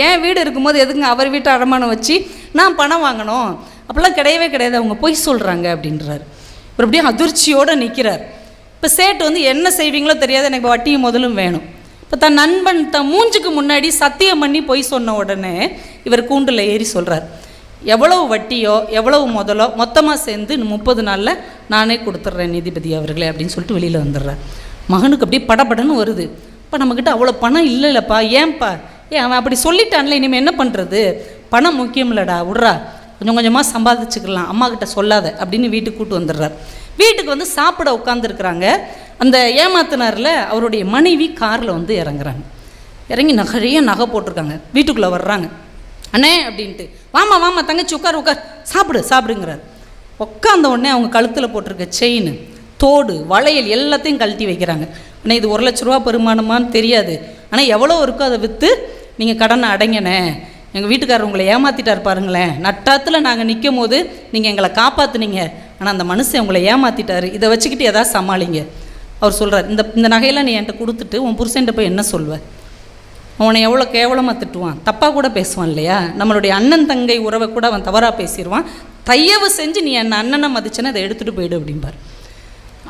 என் வீடு இருக்கும்போது எதுங்க அவர் வீட்டை அடமானம் வச்சு நான் பணம் வாங்கணும்? அப்படிலாம் கிடையவே கிடையாது, அவங்க பொய் சொல்கிறாங்க அப்படின்றார். இவர் அப்படியே அதிர்ச்சியோடு நிற்கிறார். இப்போ சேட்டு என்ன செய்வீங்களோ தெரியாது, எனக்கு வட்டியும் முதலும் வேணும். இப்போ தன் நண்பன் மூஞ்சுக்கு முன்னாடி சத்தியம் பண்ணி பொய் சொன்ன உடனே இவர் கூண்டில் ஏறி சொல்கிறார், எவ்வளவு வட்டியோ எவ்வளவு முதலோ மொத்தமாக சேர்ந்து 30 நாளில் நானே கொடுத்துட்றேன் நீதிபதி அவர்களே அப்படின்னு சொல்லிட்டு வெளியில் வந்துடுறார். மகனுக்கு அப்படியே படபடன்னு வருது. இப்போ நம்மக்கிட்ட அவ்வளோ பணம் இல்லைல்லப்பா, ஏன்ப்பா, அவன் அப்படி சொல்லிட்டான்ல, இனிமேல் என்ன பண்ணுறது, பணம் முக்கியம் இல்லைடா, விட்றா, கொஞ்சம் கொஞ்சமாக சம்பாதிச்சுக்கலாம், அம்மாக்கிட்ட சொல்லாத அப்படின்னு வீட்டுக்கு கூட்டு வந்துடுறார். வீட்டுக்கு சாப்பிட உட்காந்துருக்குறாங்க. அந்த ஏமாத்தினார்ல அவருடைய மனைவி காரில் இறங்குறாங்க. இறங்கி நிறைய நகை போட்டிருக்காங்க. வீட்டுக்குள்ளே வர்றாங்க. அண்ணே அப்படின்ட்டு, வாமா தங்கச்சி உட்கார் சாப்பிடுங்கிறார். உட்காந்த உடனே அவங்க கழுத்தில் போட்டிருக்க செயின், தோடு, வளையல் எல்லாத்தையும் கழட்டி வைக்கிறாங்க. ஆனால் இது 1 லட்ச ரூபா பெருமானமான்னு தெரியாது, ஆனால் எவ்வளோ இருக்கோ அதை விற்று நீங்கள் கடனை அடைங்கண்ணே, எங்கள் வீட்டுக்காரர் உங்களை ஏமாற்றிட்டார் பாருங்களேன், நட்டாத்தில் நாங்கள் நிற்கும் போது நீங்கள் எங்களை காப்பாற்றுனீங்க, ஆனால் அந்த மனுஷன் உங்களை ஏமாற்றிட்டார், இதை வச்சுக்கிட்டு எதாவது சமாளிங்க. அவர் சொல்கிறார், இந்த நகையெல்லாம் நீ என்கிட்ட கொடுத்துட்டு உன் புருஷன்ட்ட போய் என்ன சொல்வேன்? அவனை எவ்வளோ கேவலமாக திட்டுவான், தப்பாக கூட பேசுவான் இல்லையா? நம்மளுடைய அண்ணன் தங்கை உறவை கூட அவன் தவறாக பேசிடுவான். தயவு செஞ்சு நீ என் அண்ணனை மதிச்சேன்னா அதை எடுத்துகிட்டு போயிடு அப்படிம்பார்.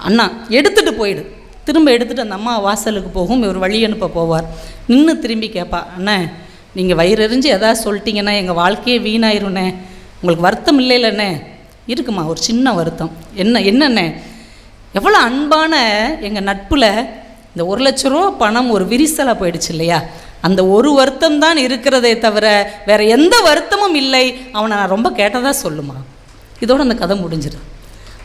அண்ணா எடுத்துகிட்டு போயிடு. திரும்ப எடுத்துகிட்டு அந்த அம்மா வாசலுக்கு போகும். இவர் வழி அனுப்ப போவார். நின்று திரும்பி கேட்பா, அண்ணே நீங்கள் வயிறறிஞ்சு எதாவது சொல்லிட்டீங்கன்னா எங்கள் வாழ்க்கையே வீணாயிருண்ணே, உங்களுக்கு வருத்தம் இல்லைல்லண்ணே? இருக்குமா, ஒரு சின்ன வருத்தம். என்னண்ணே? எவ்வளோ அன்பான எங்கள் நட்பில் இந்த 1 லட்ச ரூபா பணம் ஒரு விரிசலாக போயிடுச்சு இல்லையா, அந்த ஒரு வருத்தம் தான் இருக்கிறதே தவிர வேறு எந்த வருத்தமும் இல்லை, அவனை நான் ரொம்ப கேட்டதாக சொல்லுமா. இதோடு அந்த கதை முடிஞ்சிடும்.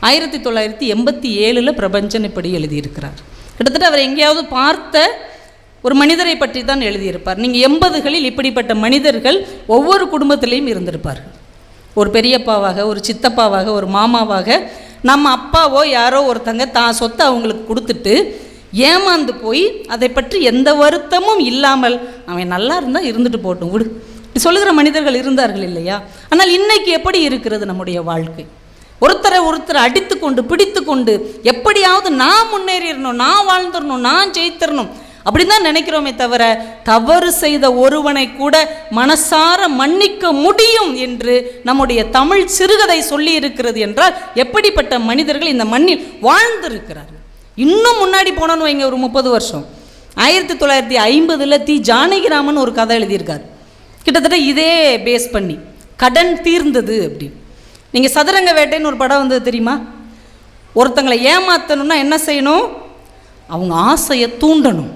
1987 பிரபஞ்சன் இப்படி எழுதியிருக்கிறார். கிட்டத்தட்ட அவர் எங்கேயாவது பார்த்த ஒரு மனிதரை பற்றி தான் எழுதியிருப்பார். நீங்கள் 80களில் இப்படிப்பட்ட மனிதர்கள் ஒவ்வொரு குடும்பத்திலையும் இருந்திருப்பார்கள். ஒரு பெரியப்பாவாக, ஒரு சித்தப்பாவாக, ஒரு மாமாவாக, நம்ம அப்பாவோ யாரோ ஒருத்தங்க தான் சொத்தை அவங்களுக்கு கொடுத்துட்டு ஏமாந்து போய் அதை பற்றி எந்த வருத்தமும் இல்லாமல் அவன் நல்லா இருந்தால் இருந்துட்டு போட்டும் விடு இப்படி சொல்லுகிற மனிதர்கள் இருந்தார்கள் இல்லையா? ஆனால் இன்னைக்கு எப்படி இருக்கிறது நம்முடைய வாழ்க்கை? ஒருத்தரை அடித்து கொண்டு பிடித்து கொண்டு எப்படியாவது நான் முன்னேறிடணும், நான் வாழ்ந்துடணும், நான் ஜெயித்திடணும் அப்படி தான் நினைக்கிறோமே தவிர தவறு செய்த ஒருவனை கூட மனசார மன்னிக்க முடியும் என்று நம்முடைய தமிழ் சிறுகதை சொல்லி இருக்கிறது என்றால் எப்படிப்பட்ட மனிதர்கள் இந்த மண்ணில் வாழ்ந்திருக்கிறார்கள். இன்னும் முன்னாடி போனோன்னு வைங்க, ஒரு 30 வருஷம் 1950 தி ஜானகிராமன் ஒரு கதை எழுதியிருக்கார். கிட்டத்தட்ட இதே பேஸ் பண்ணி கடன் தீர்ந்தது அப்படி. நீங்கள் சதுரங்க வேட்டைன்னு ஒரு படம் வந்தது தெரியுமா? ஒருத்தங்களை ஏமாற்றணும்னா என்ன செய்யணும்? அவங்க ஆசையை தூண்டணும்.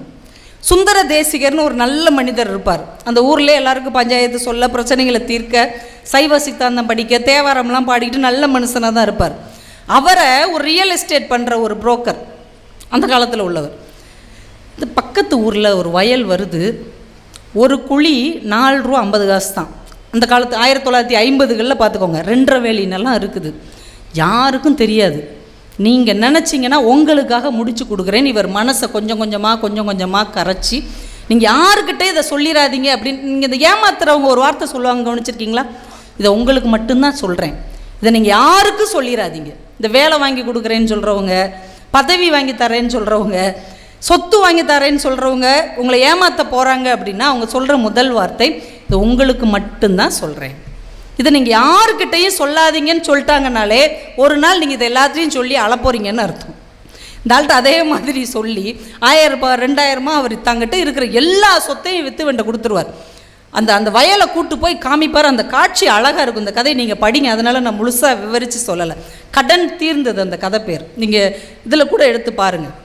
சுந்தர தேசிகர்னு ஒரு நல்ல மனிதர் இருப்பார். அந்த ஊரில் எல்லாருக்கும் பஞ்சாயத்து சொல்ல, பிரச்சனைகளை தீர்க்க, சைவ சித்தாந்தம் படிக்க, தேவாரம்லாம் பாடிக்கிட்டு நல்ல மனுஷனாக தான் இருப்பார். அவரை ஒரு ரியல் எஸ்டேட் பண்ணுற ஒரு புரோக்கர் அந்த காலத்தில் உள்ளவர். இந்த பக்கத்து ஊரில் ஒரு வயல் வருது, ஒரு குழி 4 ரூபா 50 காசு தான். அந்த காலத்து 1950களில் பார்த்துக்கோங்க. 2.5 வேலி நிலம் இருக்குது, யாருக்கும் தெரியாது. நீங்கள் நினச்சிங்கன்னா உங்களுக்காக முடிச்சு கொடுக்குறேன்னு இவர் மனசை கொஞ்சம் கொஞ்சமாக கரைச்சி, நீங்கள் யாருக்கிட்டே இதை சொல்லிடாதீங்க அப்படின்னு. நீங்கள் இந்த ஏமாத்துறவங்க ஒரு வார்த்தை சொல்லுவாங்க, கவனிச்சிருக்கீங்களா? இதை உங்களுக்கு மட்டும்தான் சொல்கிறேன், இதை நீங்கள் யாருக்கும் சொல்லிடாதீங்க. இந்த வேலை வாங்கி கொடுக்குறேன்னு சொல்கிறவங்க, பதவி வாங்கி தரேன்னு சொல்கிறவங்க, சொத்து வாங்கி தரேன்னு சொல்கிறவங்க உங்களை ஏமாற்ற போகிறாங்க அப்படின்னா அவங்க சொல்கிற முதல் வார்த்தை, இது உங்களுக்கு மட்டும்தான் சொல்கிறேன், இதை நீங்கள் யாருக்கிட்டையும் சொல்லாதீங்கன்னு சொல்லிட்டாங்கனாலே ஒரு நாள் நீங்கள் இதை எல்லாத்தையும் சொல்லி அழப்போறீங்கன்னு அர்த்தம். இந்த ஆள்கிட்ட அதே மாதிரி சொல்லி 1000 ரூபாய் 2000 அவர் தங்கிட்ட இருக்கிற எல்லா சொத்தையும் விற்று வெண்ட கொடுத்துருவார். அந்த வயலை கூட்டு போய் காமிப்பார். அந்த காட்சி அழகாக இருக்கும். இந்த கதையை நீங்கள் படிங்க, அதனால் நான் முழுசாக விவரித்து சொல்லலை. கடன் தீர்ந்தது அந்த கதை பேர். நீங்கள் இதில் கூட எடுத்து பாருங்கள்,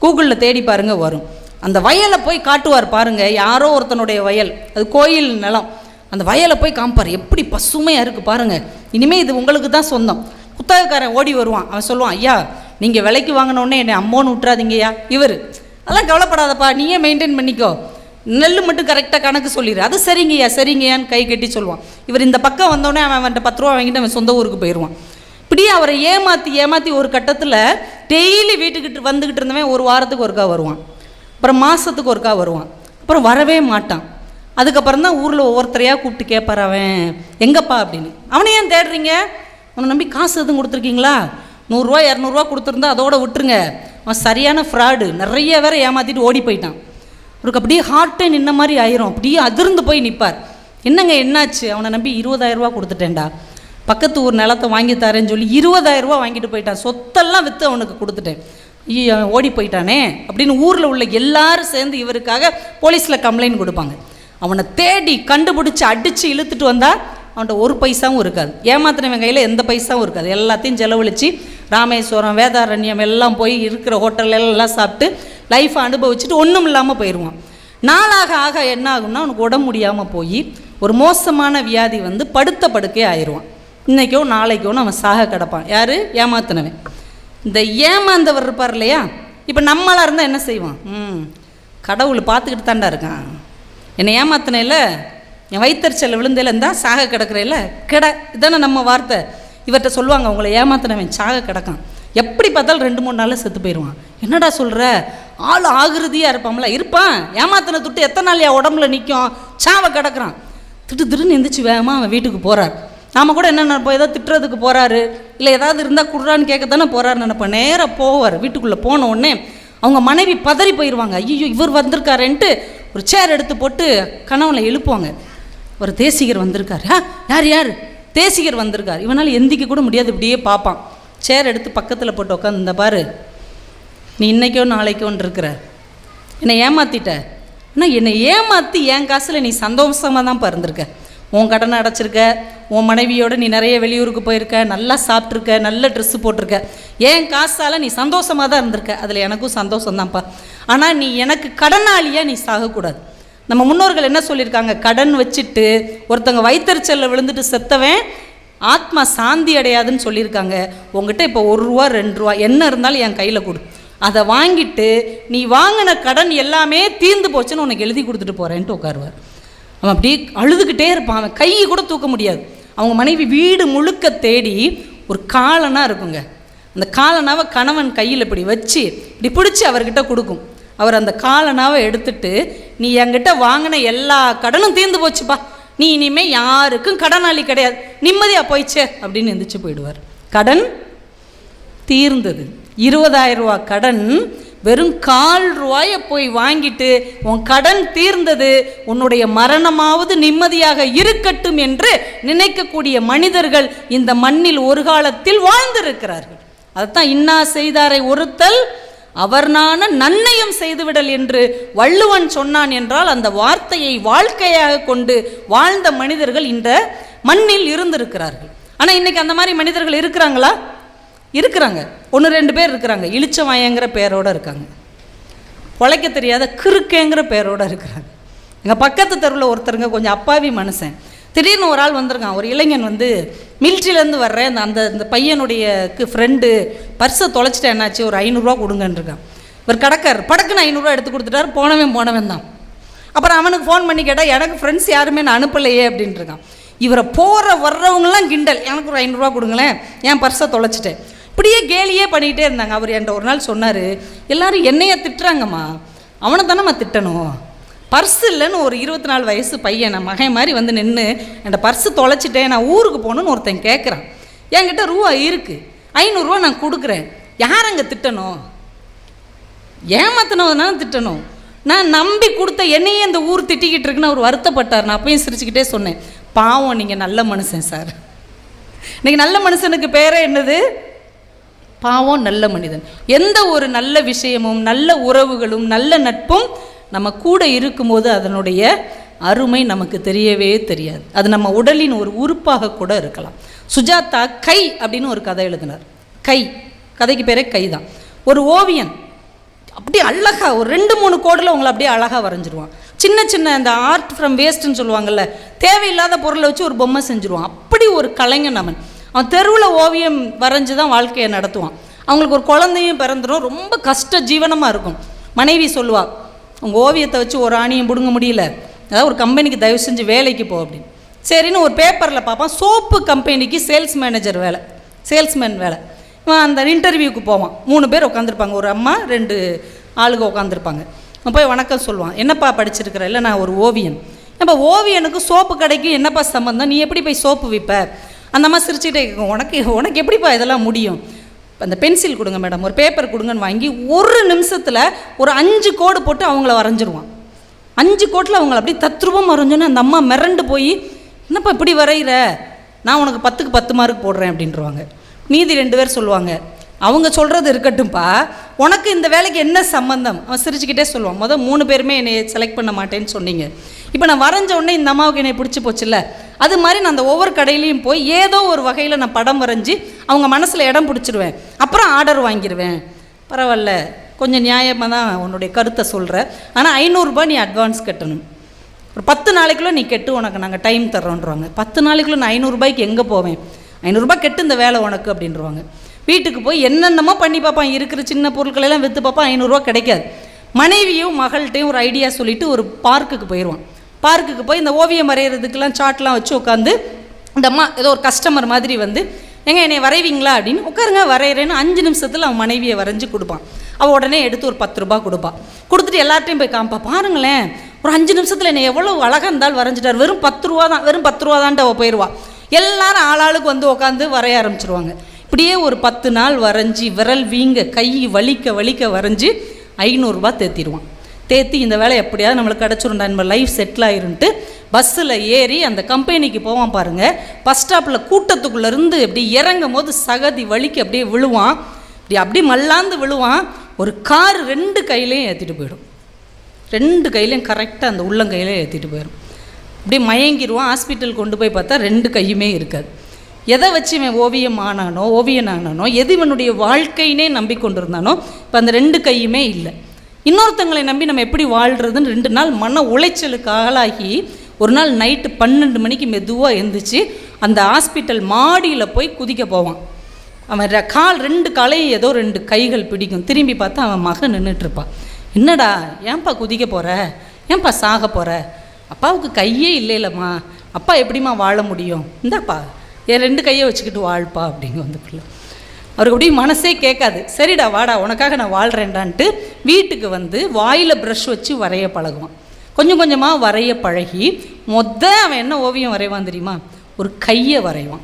கூகுளில் தேடி பாருங்கள் வரும். அந்த வயலை போய் காட்டுவார் பாருங்கள், யாரோ ஒருத்தனுடைய வயல், அது கோயில் நிலம். அந்த வயலை போய் காமிப்பார், எப்படி பசுமையாக இருக்குது பாருங்கள், இனிமேல் இது உங்களுக்கு தான் சொந்தம். குத்தகைக்காரன் ஓடி வருவான், அவன் சொல்லுவான், ஐயா நீங்கள் விலைக்கு வாங்கினோடனே என்னை அம்மோன்னு விட்டுறாதீங்கய்யா. இவர் அதெல்லாம் கவலைப்படாதப்பா, நீயே மெயின்டைன் பண்ணிக்கோ, நெல் மட்டும் கரெக்டாக கணக்கு சொல்லிடு. அது சரிங்கய்யான்னு கை கட்டி சொல்லுவான். இவர் இந்த பக்கம் வந்தோடனே அவன்கிட்ட 10 ரூபா வாங்கிட்டு அவன் சொந்த ஊருக்கு போயிடுவான். இப்படியே அவரை ஏமாற்றி ஒரு கட்டத்தில் டெய்லி வீட்டுக்கிட்டு வந்துக்கிட்டு இருந்தவன் ஒரு வாரத்துக்கு ஒருக்கா வருவான், அப்புறம் மாதத்துக்கு ஒருக்கா வருவான், அப்புறம் வரவே மாட்டான். அதுக்கப்புறம் தான் ஊரில் ஒவ்வொருத்தரையாக கூப்பிட்டு கேட்பார், அவன் எங்கப்பா அப்படின்னு. அவனை ஏன் தேடுறீங்க, அவனை நம்பி காசு எதுவும் கொடுத்துருக்கீங்களா? 100 ரூபா 200 ரூபா கொடுத்துருந்தா அதோட விட்டுருங்க. அவன் சரியான ஃப்ராடு, நிறைய பேரை ஏமாற்றிட்டு ஓடி போயிட்டான். அவருக்கு அப்படியே ஹார்ட்டே நின்ன மாதிரி ஆயிரும், அப்படியே அதிர்ந்து போய் நிற்பார். என்னங்க என்னாச்சு? அவனை நம்பி 20,000 ரூபா கொடுத்துட்டேன்டா, பக்கத்து ஊர் நிலத்தை வாங்கி தரேன்னு சொல்லி 20,000 ரூபா வாங்கிட்டு போயிட்டான், சொத்தெல்லாம் விற்று அவனுக்கு கொடுத்துட்டேன், ஐயோ அவன் ஓடி போயிட்டானே அப்படின்னு ஊரில் உள்ள எல்லாரும் சேர்ந்து இவருக்காக போலீஸில் கம்ப்ளைண்ட் கொடுப்பாங்க. அவனை தேடி கண்டுபிடிச்சி அடித்து இழுத்துட்டு வந்தால் அவன்கிட்ட ஒரு பைசாவும் இருக்காது. ஏமாத்தினவன் கையில் எந்த பைசாவும் இருக்காது. எல்லாத்தையும் செலவழித்து ராமேஸ்வரம் வேதாரண்யம் எல்லாம் போய் இருக்கிற ஹோட்டல்லாம் சாப்பிட்டு லைஃப்பை அனுபவிச்சுட்டு ஒன்றும் இல்லாமல் போயிடுவான். நாளாக ஆக என்ன ஆகும்னா அவனுக்கு உடம்பு முடியாமல் போய் ஒரு மோசமான வியாதி வந்து படுத்த படுக்கே ஆயிடுவான். இன்றைக்கோ நாளைக்கோன்னு அவன் சாக கிடப்பான். யார்? ஏமாத்தினவன். இந்த ஏமாந்தவர் இருப்பார் இல்லையா, இப்போ நம்மளாக இருந்தால் என்ன செய்வான்? கடவுள் பார்த்துக்கிட்டு தாண்டா இருக்கான், என்னை ஏமாத்தினேல, என் வயிற்றுச்சல் விழுந்தேல இருந்தால் சாக கிடக்கிறேல இதானே நம்ம வார்த்தை. இவர்கிட்ட சொல்லுவாங்க, உங்களை ஏமாத்தினவன் சாக கிடக்கான், எப்படி பார்த்தாலும் 2-3 நாளில் செத்து போயிடுவான். என்னடா சொல்கிற, ஆள் ஆகிருதியாக இருப்பான்ல, இருப்பான். ஏமாத்தின துட்டு எத்தனை நாள் என் உடம்புல நிற்கும், சாவை கிடக்கிறான். திட்டுன்னு எந்திரிச்சு வேகமாக அவன் வீட்டுக்கு போகிறார். நாம் கூட என்ன நினைப்போம், ஏதோ திட்டுறதுக்கு போகிறாரு, இல்லை ஏதாவது இருந்தால் குடுறான்னு கேட்கத்தானே போகிறாரு நினைப்போம். நேராக போவார். வீட்டுக்குள்ளே போன உடனே அவங்க மனைவி பதறி போயிடுவாங்க. ஐயோ இவர் வந்திருக்காருன்ட்டு ஒரு சேர் எடுத்து போட்டு கணவனை எழுப்புவாங்க. ஒரு தேசிகர் வந்திருக்காரு. யார் தேசிகர் வந்திருக்கார். இவனால் எந்திக்க கூட முடியாது, இப்படியே பார்ப்பான். சேர் எடுத்து பக்கத்தில் போட்டு உட்காந்து, இந்த பாரு, நீ இன்றைக்கோ நாளைக்கோன்னு இருக்கிற, என்னை ஏமாற்றிட்ட, ஆனால் என்னை ஏமாற்றி என் காசில் நீ சந்தோஷமாக தான் இருந்திருக்க. உன் கடனை அடைச்சிருக்க, உன் மனைவியோடு நீ நிறைய வெளியூருக்கு போயிருக்க, நல்லா சாப்பிட்ருக்க, நல்ல ட்ரெஸ்ஸு போட்டிருக்க, என் காசால் நீ சந்தோஷமாக தான் இருந்திருக்க, அதில் எனக்கும் சந்தோஷம்தான்ப்பா. ஆனால் நீ எனக்கு கடனாளியாக நீ சாகக்கூடாது. நம்ம முன்னோர்கள் என்ன சொல்லியிருக்காங்க, கடன் வச்சுட்டு ஒருத்தங்க வயிற்றுச்சலில் விழுந்துட்டு செத்தவன் ஆத்மா சாந்தி அடையாதுன்னு சொல்லியிருக்காங்க. உங்ககிட்ட இப்போ 1 ரூபா 2 ரூபா என்ன இருந்தாலும் என் கையில் கொடு, அதை வாங்கிட்டு நீ வாங்கின கடன் எல்லாமே தீர்ந்து போச்சுன்னு உனக்கு எழுதி கொடுத்துட்டு போகிறேன்ட்டு உட்காருவார். அவன் அப்படியே அழுதுகிட்டே இருப்பான். அவன் கையை கூட தூக்க முடியாது. அவங்க மனைவி வீடு முழுக்க தேடி ஒரு காலனா இருக்குங்க, அந்த காலனாவை கணவன் கையில் இப்படி வச்சு இப்படி பிடிச்சி அவர்கிட்ட கொடுக்கும். அவர் அந்த காலனாவை எடுத்துட்டு, நீ என்கிட்ட வாங்கின எல்லா கடனும் தீர்ந்து போச்சுப்பா, நீ இனிமேல் யாருக்கும் கடனாளி கிடையாது, நிம்மதியாக போயிச்சே அப்படின்னு எந்திரிச்சு போயிடுவார். கடன் தீர்ந்தது. 20,000 ரூபா கடன் வெறும் 1/4 ரூபாயை போய் வாங்கிட்டு உன் கடன் தீர்ந்தது, உன்னுடைய மரணமாவது நிம்மதியாக இருக்கட்டும் என்று நினைக்கக்கூடிய மனிதர்கள் இந்த மண்ணில் ஒரு காலத்தில் வாழ்ந்திருக்கிறார்கள். அதைத்தான் இன்னா செய்தாரை ஒருத்தல் அவர் நான நன்னயம் செய்துவிடல் என்று வள்ளுவன் சொன்னான் என்றால், அந்த வார்த்தையை வாழ்க்கையாக கொண்டு வாழ்ந்த மனிதர்கள் இந்த மண்ணில் இருந்திருக்கிறார்கள். ஆனால் இன்றைக்கி அந்த மாதிரி மனிதர்கள் இருக்கிறாங்களா? இருக்கிறாங்க. 1-2 பேர் இருக்கிறாங்க. இளிச்சவாயங்கிற பேரோடு இருக்காங்க, பொழைக்க தெரியாத கிறுக்கேங்கிற பேரோடு இருக்கிறாங்க. எங்கள் பக்கத்து தெருவில் ஒருத்தருங்க கொஞ்சம் அப்பாவி மனுஷன். திடீர்னு ஒரு ஆள் வந்திருக்கான். ஒரு இளைஞன் வந்து மிலிட்ரியிலேருந்து வர்றேன், அந்த பையனுடைய ஃப்ரெண்டு பர்ஸை தொலைச்சிட்டேன், என்னாச்சு, ஒரு 500 ரூபா கொடுங்கன்னு இருக்கான். இவர் கடக்கார் படக்குன்னு 500 ரூபா எடுத்து கொடுத்துட்டாரு. போனவன் தான். அப்புறம் அவனுக்கு ஃபோன் பண்ணி கேட்டால், எனக்கு ஃப்ரெண்ட்ஸ் யாருமே நான் அனுப்பலையே அப்படின்ட்டு இருக்கான். இவரை போகிற வர்றவங்களாம் கிண்டல், எனக்கு ஒரு 500 ரூபா கொடுங்களேன், என் பர்ஸை தொலைச்சிட்டேன். இப்படியே கேலியே பண்ணிகிட்டே இருந்தாங்க. அவர் என்கிட்ட ஒரு நாள் சொன்னார், எல்லோரும் என்னைய திட்டுறாங்கம்மா, அவனை தானேம்மா திட்டணும், பர்ஸ் இல்லைன்னு ஒரு 24 வயசு பையன் நான் மகன் மாதிரி வந்து நின்று என்கிட்ட பர்ஸு தொலைச்சிட்டேன், நான் ஊருக்கு போகணுன்னு ஒருத்தன் கேட்குறான், என்கிட்ட ரூபா இருக்குது, 500 ரூபா நான் கொடுக்குறேன், யார் அங்கே திட்டணும்? ஏமாத்தினவனால திட்டணும். நான் நம்பி கொடுத்த என்னையே இந்த ஊர் திட்டிக்கிட்டு இருக்குன்னு அவர் வருத்தப்பட்டார். நான் அப்பயும் சிரிச்சுக்கிட்டே சொன்னேன், பாவம், நீங்கள் நல்ல மனுஷன் சார். இன்றைக்கி நல்ல மனுஷனுக்கு பேரே என்னது? பாவம் நல்ல மனிதன். எந்த ஒரு நல்ல விஷயமும் நல்ல உறவுகளும் நல்ல நட்பும் நம்ம கூட இருக்கும்போது அதனுடைய அருமை நமக்கு தெரியவே தெரியாது. அது நம்ம உடலின் ஒரு உறுப்பாக கூட இருக்கலாம். சுஜாதா கை அப்படின்னு ஒரு கதை எழுதினார். கதைக்கு பேரே கை தான். ஒரு ஓவியன் அப்படியே அழகாக ஒரு 2-3 கோடில் உங்களை அப்படியே அழகாக வரைஞ்சிருவான். சின்ன சின்ன இந்த ஆர்ட் ஃப்ரம் வேஸ்ட்டுன்னு சொல்லுவாங்கள்ல, தேவையில்லாத பொருளை வச்சு ஒரு பொம்மை செஞ்சுருவான். அப்படி ஒரு கலைஞன் அவன் தெருவில் ஓவியம் வரைஞ்சி தான் வாழ்க்கையை நடத்துவான். அவங்களுக்கு ஒரு குழந்தையும் பிறந்துடும். ரொம்ப கஷ்ட ஜீவனமாக இருக்கும். மனைவி சொல்லுவாள், உங்கள் ஓவியத்தை வச்சு ஒரு ஆணியம் பிடுங்க முடியல, அதாவது ஒரு கம்பெனிக்கு தயவு செஞ்சு வேலைக்கு போ அப்படின்னு. சரின்னு ஒரு பேப்பரில் பார்ப்பான், சோப்பு கம்பெனிக்கு சேல்ஸ்மேன் வேலை. இவன் அந்த இன்டர்வியூக்கு போவான். 3 பேர் உட்காந்துருப்பாங்க, ஒரு அம்மா 2 ஆளுங்க உட்காந்துருப்பாங்க. அவன் போய் வணக்கம் சொல்லுவான். என்னப்பா படிச்சிருக்கிற? இல்லை, நான் ஒரு ஓவியன். அப்போ ஓவியனுக்கு சோப்பு கடைக்கு என்னப்பா சம்மந்தம், நீ எப்படி போய் சோப்பு விற்ப? அந்த அம்மா சிரிச்சுக்கிட்டே இருக்கும், உனக்கு எப்படிப்பா இதெல்லாம் முடியும்? அந்த பென்சில் கொடுங்க மேடம், ஒரு பேப்பர் கொடுங்கன்னு வாங்கி 1 நிமிஷத்தில் ஒரு 5 கோடு போட்டு அவங்கள வரைஞ்சிருவான். 5 கோட்டில் அவங்கள அப்படியே தத்ரூபம் வரைஞ்சோன்னு அந்த அம்மா மிரண்டு போய், என்னப்பா இப்படி வரைகிற, நான் உனக்கு 10க்கு 10 மார்க் போடுறேன் அப்படின்றவாங்க. மீதி 2 பேர் சொல்லுவாங்க, அவங்க சொல்கிறது இருக்கட்டும்ப்பா, உனக்கு இந்த வேலைக்கு என்ன சம்மந்தம்? அவன் சிரிச்சுக்கிட்டே சொல்லுவான், 3 பேருமே என்னை செலக்ட் பண்ண மாட்டேன்னு சொன்னீங்க, இப்போ நான் வரைஞ்ச உடனே இந்த அம்மாவுக்கு என்னை பிடிச்சி போச்சுல்ல, அது மாதிரி நான் அந்த ஒவ்வொரு கடையிலையும் போய் ஏதோ ஒரு வகையில் நான் படம் வரைஞ்சி அவங்க மனசில் இடம் பிடிச்சிருவேன், அப்புறம் ஆர்டர் வாங்கிடுவேன். பரவாயில்ல, கொஞ்சம் நியாயமாக தான் உன்னுடைய கருத்தை சொல்கிற, ஆனால் 500 ரூபாய் நீ அட்வான்ஸ் கட்டணும், ஒரு 10 நாளைக்குள்ளே நீ கெட்டு, உனக்கு நாங்கள் டைம் தர்றோன்றாங்க. 10 நாளைக்குள்ளே நான் 500 ரூபாய்க்கு எங்கே போவேன்? 500 ரூபாய் கெட்டு இந்த வேலை உனக்கு அப்படின்றவாங்க. வீட்டுக்கு போய் என்னென்னமோ பண்ணி பார்ப்பான், இருக்கிற சின்ன பொருட்களெல்லாம் விற்று பார்ப்பான், 500 ரூபா கிடைக்காது. மனைவியும் மகள்கிட்டையும் ஒரு ஐடியா சொல்லிவிட்டு ஒரு பார்க்குக்கு போயிடுவான். பார்க்குக்கு போய் இந்த ஓவியம் வரைகிறதுக்கெல்லாம் சார்ட்லாம் வச்சு உட்காந்து இந்த அம்மா ஏதோ ஒரு கஸ்டமர் மாதிரி வந்து, எங்கே என்னை வரைவீங்களா அப்படின்னு, உட்காருங்க வரைகிறேன்னு 5 நிமிஷத்தில் அவன் மனைவியை வரைஞ்சி கொடுப்பான். அவள் உடனே எடுத்து ஒரு 10 ரூபா கொடுப்பான். கொடுத்துட்டு எல்லார்ட்டையும் போய் காமிப்பா, பாருங்களேன் ஒரு 5 நிமிஷத்தில் என்னை எவ்வளோ அழகாக இருந்தாலும் வரைஞ்சிட்டார், வெறும் 10 ரூபா தான்ட்டு அவள் போயிடுவாள். எல்லாரும் ஆளாளுக்கு வந்து உட்காந்து வரைய ஆரம்பிச்சிருவாங்க. இப்படியே ஒரு 10 நாள் வரைஞ்சி விரல் வீங்க கை வலிக்க வரைஞ்சி 500 ரூபா தேத்திடுவான். தேத்தி இந்த வேலை எப்படியாவது நம்மளுக்கு கிடச்சிருண்டா, நம்ம லைஃப் செட்டில் ஆயிருன்ட்டு பஸ்ஸில் ஏறி அந்த கம்பெனிக்கு போவான். பாருங்கள், பஸ் ஸ்டாப்பில் கூட்டத்துக்குள்ளேருந்து இப்படி இறங்கும் போது சகதி வலிக்கு அப்படியே விழுவான். அப்படி மல்லாந்து விழுவான். ஒரு கார் 2 கையிலையும் ஏற்றிட்டு போயிடும். 2 கையிலையும் கரெக்டாக அந்த உள்ளங்கையிலையும் ஏற்றிட்டு போயிடும். அப்படியே மயங்கிடுவான். ஹாஸ்பிட்டல் கொண்டு போய் பார்த்தா 2 கையுமே இருக்காது. எதை வச்சு இவன் ஓவியன் ஆனானோ, எது இவனுடைய வாழ்க்கையினே நம்பிக்கொண்டிருந்தானோ, இப்போ அந்த 2 கையுமே இல்லை. இன்னொருத்தங்களை நம்பி நம்ம எப்படி வாழ்கிறதுன்னு 2 நாள் மன உளைச்சலுக்கு ஆளாகி ஒரு நாள் நைட்டு 12 மணிக்கு மெதுவாக எழுந்திரிச்சு அந்த ஹாஸ்பிட்டல் மாடியில் போய் குதிக்க போவான். அவன் கால் 2 காலையும் ஏதோ 2 கைகள் பிடிக்கும். திரும்பி பார்த்தா அவன் மகன் நின்றுட்டுருப்பான். என்னடா, ஏன்பா குதிக்க போகிற, ஏன்பா சாக போகிற? அப்பாவுக்கு கையே இல்லைல்லம்மா, அப்பா எப்படிம்மா வாழ முடியும், இந்தாப்பா என் 2 கையை வச்சுக்கிட்டு வாழ்ப்பா அப்படிங்க வந்துக்குள்ள. அவருக்கு அப்படியே மனசே கேட்காது. சரிடா வாடா, உனக்காக நான் வாழ்கிறேன்டான்ட்டு வீட்டுக்கு வந்து வாயில் ப்ரஷ் வச்சு வரைய பழகுவான். கொஞ்சம் கொஞ்சமாக வரைய பழகி அவன் என்ன ஓவியம் வரைவான் தெரியுமா? ஒரு கையை வரைவான்.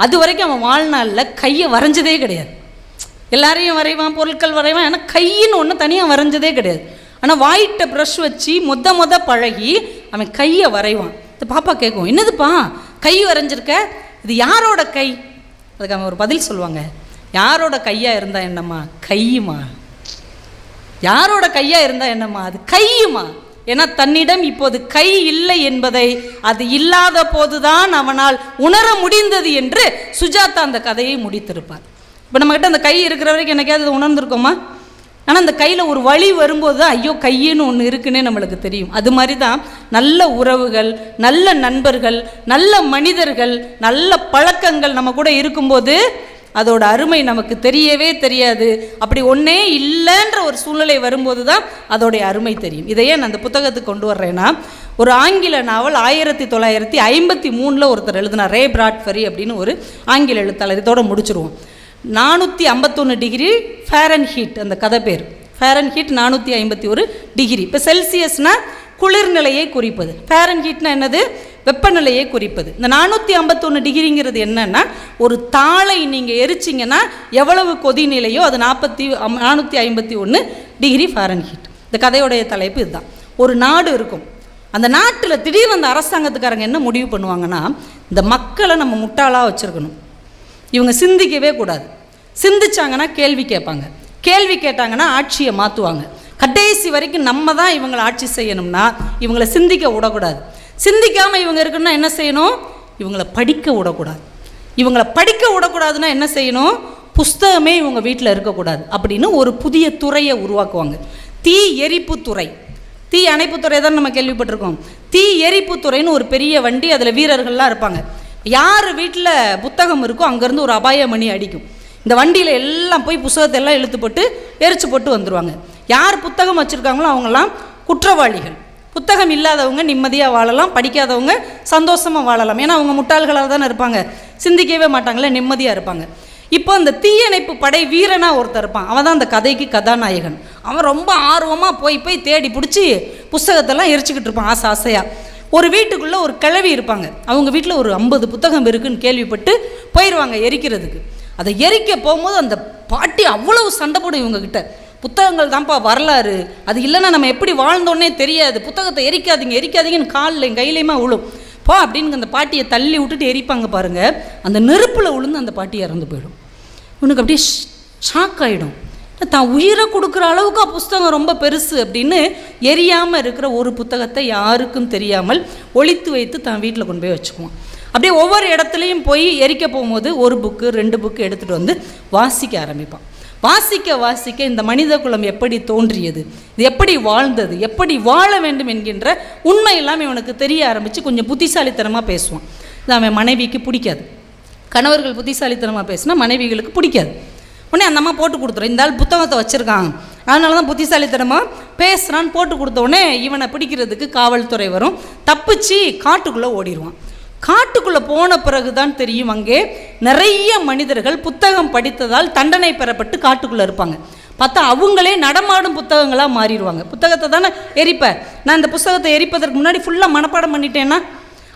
அது வரைக்கும் அவன் வாழ்நாளில் கையை வரைஞ்சதே கிடையாது. எல்லாரையும் வரைவான், பொருட்கள் வரைவான், ஆனால் கையின்னு ஒன்று தனியாக வரைஞ்சதே கிடையாது. ஆனால் வாயிட்ட ப்ரஷ் வச்சு பழகி அவன் கையை வரைவான். இந்த பாப்பா கேட்கும், என்னதுப்பா கை வரைஞ்சிருக்க, இது யாரோட கை? அதுக்கு அவன் ஒரு பதில் சொல்லுவாங்க, யாரோட கையாக இருந்தால் என்னம்மா, கையுமா. யாரோட கையாக இருந்தால் என்னம்மா, அது கையுமா. ஏன்னா தன்னிடம் இப்போது கை இல்லை என்பதை அது இல்லாத போதுதான் அவனால் உணர முடிந்தது என்று சுஜாதா அந்த கதையை முடித்திருப்பார். இப்போ நம்மக்கிட்ட அந்த கை இருக்கிற வரைக்கும் என்னைக்காவது உணர்ந்திருக்கோமா? ஆனால் அந்த கையில் ஒரு வலி வரும்போது தான் ஐயோ கையின்னு ஒன்று இருக்குன்னே நம்மளுக்கு தெரியும். அது மாதிரி தான் நல்ல உறவுகள், நல்ல நண்பர்கள், நல்ல மனிதர்கள், நல்ல பழக்கங்கள் நம்ம கூட இருக்கும்போது அதோட அருமை நமக்கு தெரியவே தெரியாது. அப்படி ஒன்றே இல்லைன்ற ஒரு சூழ்நிலை வரும்போது தான் அதோடைய அருமை தெரியும். இதையே நான் அந்த புத்தகத்துக்கு கொண்டு வர்றேன்னா, ஒரு ஆங்கில நாவல் 1953 ஒருத்தர் எழுதினார், ரே பிராட்பரி அப்படின்னு ஒரு ஆங்கில எழுத்தாளர். இதோட முடிச்சிருவோம். 451 டிகிரி ஃபாரன்ஹீட் அந்த கதை பேர். Fahrenheit 451 degree. இப்போ செல்சியஸ்னால் குளிர்நிலையை குறிப்பது, ஃபாரன்ஹீட்னா என்னது, வெப்பநிலையை குறிப்பது. இந்த 451 டிகிரிங்கிறது என்னன்னா, ஒரு தாளை நீங்கள் எரிச்சிங்கன்னா எவ்வளவு கொதிநிலையோ அது 451 டிகிரி ஃபாரன்ஹீட். இந்த கதையோடைய தலைப்பு இதுதான். ஒரு நாடு இருக்கும், அந்த நாட்டில் திடீர்னு அந்த அரசாங்கத்துக்காரங்க என்ன முடிவு பண்ணுவாங்கன்னா, இந்த மக்களை நம்ம முட்டாளாக வச்சுருக்கணும், இவங்க சிந்திக்கவே கூடாது, சிந்திச்சாங்கன்னா கேள்வி கேட்பாங்க, கேள்வி கேட்டாங்கன்னா ஆட்சியை மாற்றுவாங்க, கடைசி வரைக்கும் நம்ம தான் இவங்களை ஆட்சி செய்யணும்னா இவங்களை சிந்திக்க விடக்கூடாது, சிந்திக்காமல் இவங்க இருக்குன்னா என்ன செய்யணும், இவங்களை படிக்க விடக்கூடாது, இவங்களை படிக்க விடக்கூடாதுன்னா என்ன செய்யணும், புஸ்தகமே இவங்க வீட்டில் இருக்கக்கூடாது அப்படின்னு ஒரு புதிய துறையை உருவாக்குவாங்க. தீ எரிப்பு துறை, தீ அணைப்பு துறை தான் நம்ம கேள்விப்பட்டிருக்கோம். தீ எரிப்பு துறைன்னு ஒரு பெரிய வண்டி, அதில் வீரர்கள்லாம் இருப்பாங்க. யார் வீட்டில் புத்தகம் இருக்கோ அங்கேருந்து ஒரு அபாய மணி அடிக்கும். இந்த வண்டியில் எல்லாம் போய் புத்தகத்தை எல்லாம் இழுத்து போட்டு எரிச்சு போட்டு வந்துடுவாங்க. யார் புத்தகம் வச்சுருக்காங்களோ அவங்கெல்லாம் குற்றவாளிகள், புத்தகம் இல்லாதவங்க நிம்மதியாக வாழலாம், படிக்காதவங்க சந்தோஷமாக வாழலாம். ஏன்னா அவங்க முட்டாள்களாக தானே இருப்பாங்க, சிந்திக்கவே மாட்டாங்களே, நிம்மதியாக இருப்பாங்க. இப்போ அந்த தீயணைப்பு படை வீரனாக ஒருத்தர் இருப்பான், அவன் தான் அந்த கதைக்கு கதாநாயகன். அவன் ரொம்ப ஆர்வமாக போய் தேடி பிடிச்சி புத்தகத்தெல்லாம் எரிச்சிக்கிட்டு இருப்பான் ஆசை ஆசையாக. ஒரு வீட்டுக்குள்ளே ஒரு கிழவி இருப்பாங்க, அவங்க வீட்டில் ஒரு 50 புத்தகம் இருக்குதுன்னு கேள்விப்பட்டு போயிடுவாங்க எரிக்கிறதுக்கு. அதை எரிக்க போகும்போது அந்த பாட்டி அவ்வளவு சண்டை போடும் இவங்கக்கிட்ட, புத்தகங்கள் தான்ப்பா வரலாறு, அது இல்லைன்னா நம்ம எப்படி வாழ்ந்தோன்னே தெரியாது, புத்தகத்தை எரிக்காதீங்க எரிக்காதீங்கன்னு காலில் கையிலையுமா விழும் போ அப்படின்னு அந்த பாட்டியை தள்ளி விட்டுட்டு எரிப்பாங்க பாருங்கள். அந்த நெருப்பில் விழுந்து அந்த பாட்டி இறந்து போயிடும். இவனுக்கு அப்படியே ஷாக் ஆகிடும், தான் உயிரை கொடுக்குற அளவுக்கு புஸ்தகம் ரொம்ப பெருசு அப்படின்னு எரியாமல் இருக்கிற ஒரு புத்தகத்தை யாருக்கும் தெரியாமல் ஒளித்து வைத்து தான் வீட்டில் கொண்டு போய் வச்சுக்குவான். அப்படியே ஒவ்வொரு இடத்துலையும் போய் எரிக்க போகும்போது 1 புக்கு 2 புக்கு எடுத்துகிட்டு வந்து வாசிக்க ஆரம்பிப்பான். வாசிக்க வாசிக்க இந்த மனித குலம் எப்படி தோன்றியது, இது எப்படி வாழ்ந்தது, எப்படி வாழ வேண்டும் என்கின்ற உண்மையெல்லாம் இவனுக்கு தெரிய ஆரம்பித்து கொஞ்சம் புத்திசாலித்தனமாக பேசுவான். இது அவன் மனைவிக்கு பிடிக்காது. கணவர்கள் புத்திசாலித்தனமாக பேசினா மனைவிகளுக்கு பிடிக்காது. உடனே அந்த அம்மா போட்டு கொடுத்துரும், இந்த ஆள் புத்தகத்தை வச்சுருக்கான் அதனால தான் புத்திசாலித்தனமாக பேசுகிறான்னு போட்டு கொடுத்த உடனே இவனை பிடிக்கிறதுக்கு காவல்துறை வரும். தப்பிச்சு காட்டுக்குள்ளே ஓடிடுவான். காட்டுக்குள்ளே போன பிறகு தான் தெரியும், அங்கே நிறைய மனிதர்கள் புத்தகம் படித்ததால் தண்டனை பெறப்பட்டு காட்டுக்குள்ளே இருப்பாங்க. பார்த்தா அவங்களே நடமாடும் புத்தகங்களாக மாறிடுவாங்க. புத்தகத்தை தானே எரிப்பேன், நான் இந்த புத்தகத்தை எரிப்பதற்கு முன்னாடி ஃபுல்லாக மனப்பாடம் பண்ணிட்டேன்னா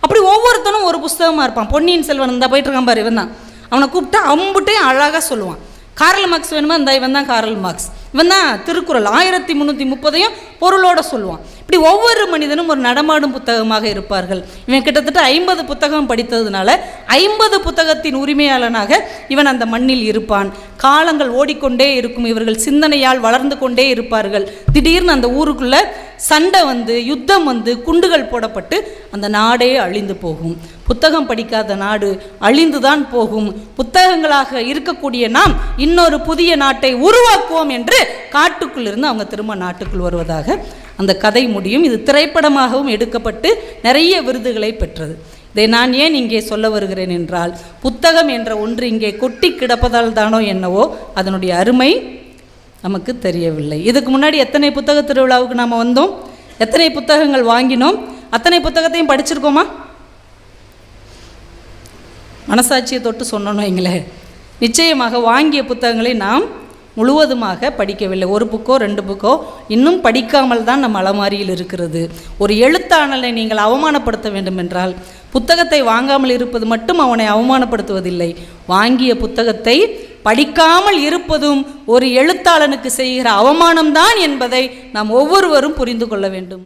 அப்படி ஒவ்வொருத்தனும் ஒரு புத்தகமாக இருப்பான். பொன்னியின் செல்வன் இந்த போயிட்டுருக்கான் பாரு, இவன் தான். அவனை கூப்பிட்டா அம்புட்டையும் அழகாக சொல்லுவான். காரல் மார்க்ஸ் வேணுமா, இந்த இவன் தான் காரல் மார்க்ஸ், இவன் தான் திருக்குறள் 1330 பொருளோட சொல்லுவான். இப்படி ஒவ்வொரு மனிதனும் ஒரு நடமாடும் புத்தகமாக இருப்பார்கள். இவன் கிட்டத்தட்ட 50 புத்தகம் படித்ததுனால 50 புத்தகத்தின் உரிமையாளனாக இவன் அந்த மண்ணில் இருப்பான். காலங்கள் ஓடிக்கொண்டே இருக்கும், இவர்கள் சிந்தனையால் வளர்ந்து கொண்டே இருப்பார்கள். திடீர்னு அந்த ஊருக்குள்ளே சண்டை வந்து, யுத்தம் வந்து, குண்டுகள் போடப்பட்டு அந்த நாடே அழிந்து போகும். புத்தகம் படிக்காத நாடு அழிந்துதான் போகும். புத்தகங்களாக இருக்கக்கூடிய நாம் இன்னொரு புதிய நாட்டை உருவாக்குவோம் என்று காட்டுக்குள்ளிருந்து அவங்க திரும்ப நாட்டுக்குள் வருவதாக அந்த கதை முடியும். இது திரைப்படமாகவும் எடுக்கப்பட்டு நிறைய விருதுகளை பெற்றது. இதை நான் ஏன் இங்கே சொல்ல வருகிறேன் என்றால், புத்தகம் என்ற ஒன்று இங்கே கொட்டி கிடப்பதால் தானோ என்னவோ அதனுடைய அருமை நமக்கு தெரியவில்லை. இதுக்கு முன்னாடி எத்தனை புத்தக திருவிழாவுக்கு நாம் வந்தோம், எத்தனை புத்தகங்கள் வாங்கினோம், அத்தனை புத்தகத்தையும் படிச்சிருக்கோமா? மனசாட்சியை தொட்டு சொன்னோன்னு வைங்களேன், நிச்சயமாக வாங்கிய புத்தகங்களை நாம் முழுவதுமாக படிக்கவில்லை. 1 புக்கோ 2 புக்கோ இன்னும் படிக்காமல் தான் நம் அலமாரியில் இருக்கிறது. ஒரு எழுத்தாளனை நீங்கள் அவமானப்படுத்த வேண்டும் என்றால் புத்தகத்தை வாங்காமல் இருப்பது மட்டும் அவனை அவமானப்படுத்துவதில்லை, வாங்கிய புத்தகத்தை படிக்காமல் இருப்பதும் ஒரு எழுத்தாளனுக்கு செய்கிற அவமானம்தான் என்பதை நாம் ஒவ்வொருவரும் புரிந்து கொள்ள வேண்டும்.